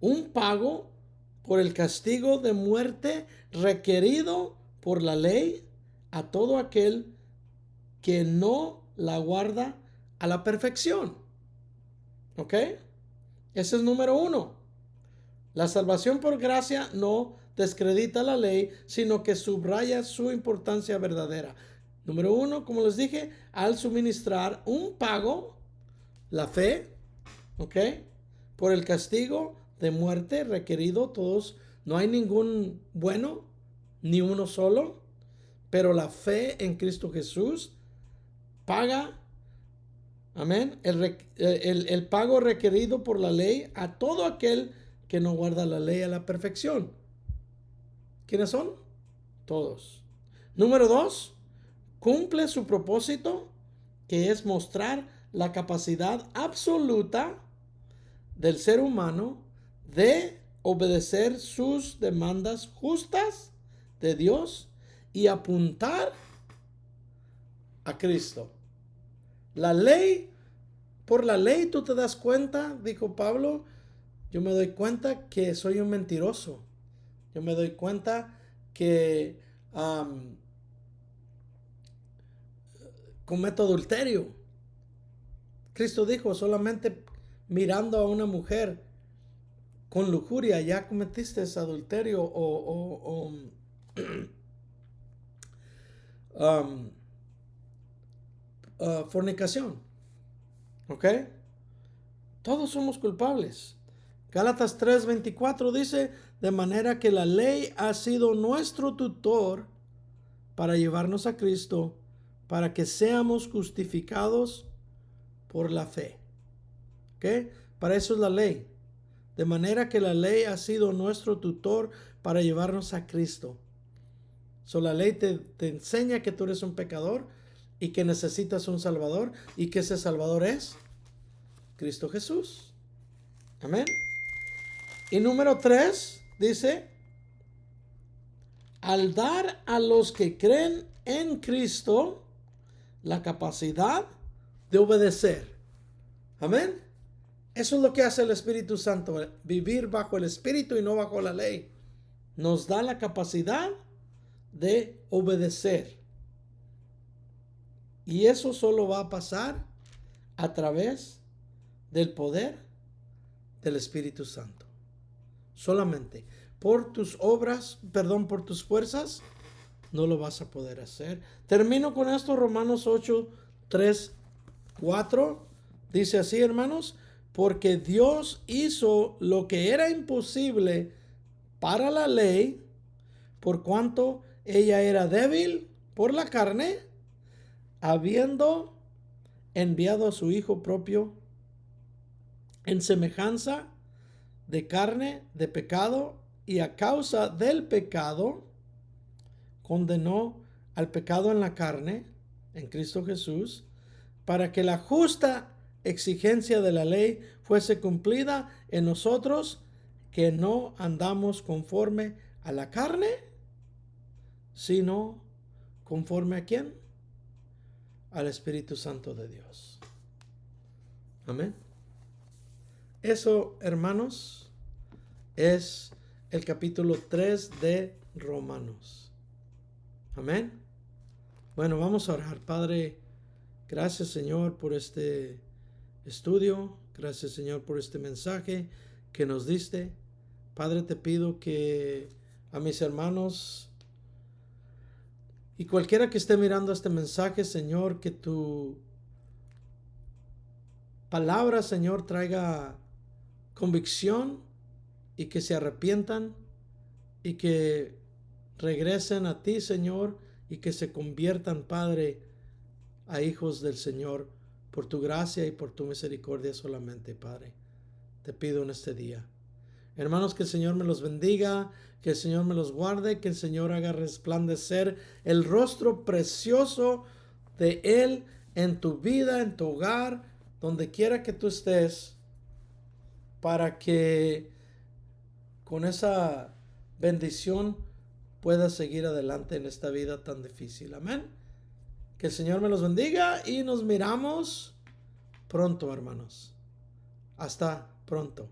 un pago por el castigo de muerte requerido por la ley a todo aquel que no la guarda a la perfección. ¿Ok? Ese es número 1. La salvación por gracia no descredita la ley, sino que subraya su importancia verdadera. Número 1, como les dije, al suministrar un pago, la fe, ¿ok? Por el castigo de muerte requerido, todos, no hay ningún bueno, ni uno solo, pero la fe en Cristo Jesús paga, amén, el pago requerido por la ley a todo aquel que no guarda la ley a la perfección. ¿Quiénes son? Todos. Número 2, cumple su propósito, que es mostrar la capacidad absoluta del ser humano de obedecer sus demandas justas de Dios y apuntar a Cristo. La ley, por la ley tú te das cuenta, dijo Pablo, yo me doy cuenta que soy un mentiroso. Yo me doy cuenta que cometo adulterio. Cristo dijo, solamente mirando a una mujer con lujuria ya cometiste ese adulterio fornicación. ¿Ok? Todos somos culpables. Gálatas 3:24 dice, de manera que la ley ha sido nuestro tutor para llevarnos a Cristo, para que seamos justificados por la fe. ¿Ok? Para eso es la ley. De manera que la ley ha sido nuestro tutor para llevarnos a Cristo. La ley te enseña que tú eres un pecador y que necesitas un Salvador, y que ese Salvador es Cristo Jesús. Amén. Y número 3 dice, al dar a los que creen en Cristo la capacidad de obedecer. Amén. Eso es lo que hace el Espíritu Santo, vivir bajo el Espíritu y no bajo la ley. Nos da la capacidad de obedecer. Y eso solo va a pasar a través del poder del Espíritu Santo. Solamente por tus obras, por tus fuerzas, no lo vas a poder hacer. Termino con esto, Romanos 8, 3, 4. Dice así, hermanos, porque Dios hizo lo que era imposible para la ley, por cuanto ella era débil por la carne, habiendo enviado a su Hijo propio en semejanza de carne, de pecado, y a causa del pecado condenó al pecado en la carne, en Cristo Jesús, para que la justa exigencia de la ley fuese cumplida en nosotros, que no andamos conforme a la carne, sino conforme a ¿quién? Al Espíritu Santo de Dios. Amén. Eso, hermanos, es el capítulo 3 de Romanos. Amén. Bueno, vamos a orar. Padre, gracias, Señor, por este estudio. Gracias, Señor, por este mensaje que nos diste. Padre, te pido que a mis hermanos y cualquiera que esté mirando este mensaje, Señor, que tu palabra, Señor, traiga convicción y que se arrepientan y que regresen a ti, Señor, y que se conviertan, Padre, a hijos del Señor por tu gracia y por tu misericordia solamente, Padre. Te pido en este día. Hermanos, que el Señor me los bendiga, que el Señor me los guarde, que el Señor haga resplandecer el rostro precioso de Él en tu vida, en tu hogar, donde quiera que tú estés, para que con esa bendición puedas seguir adelante en esta vida tan difícil. Amén. Que el Señor me los bendiga y nos miramos pronto, hermanos. Hasta pronto.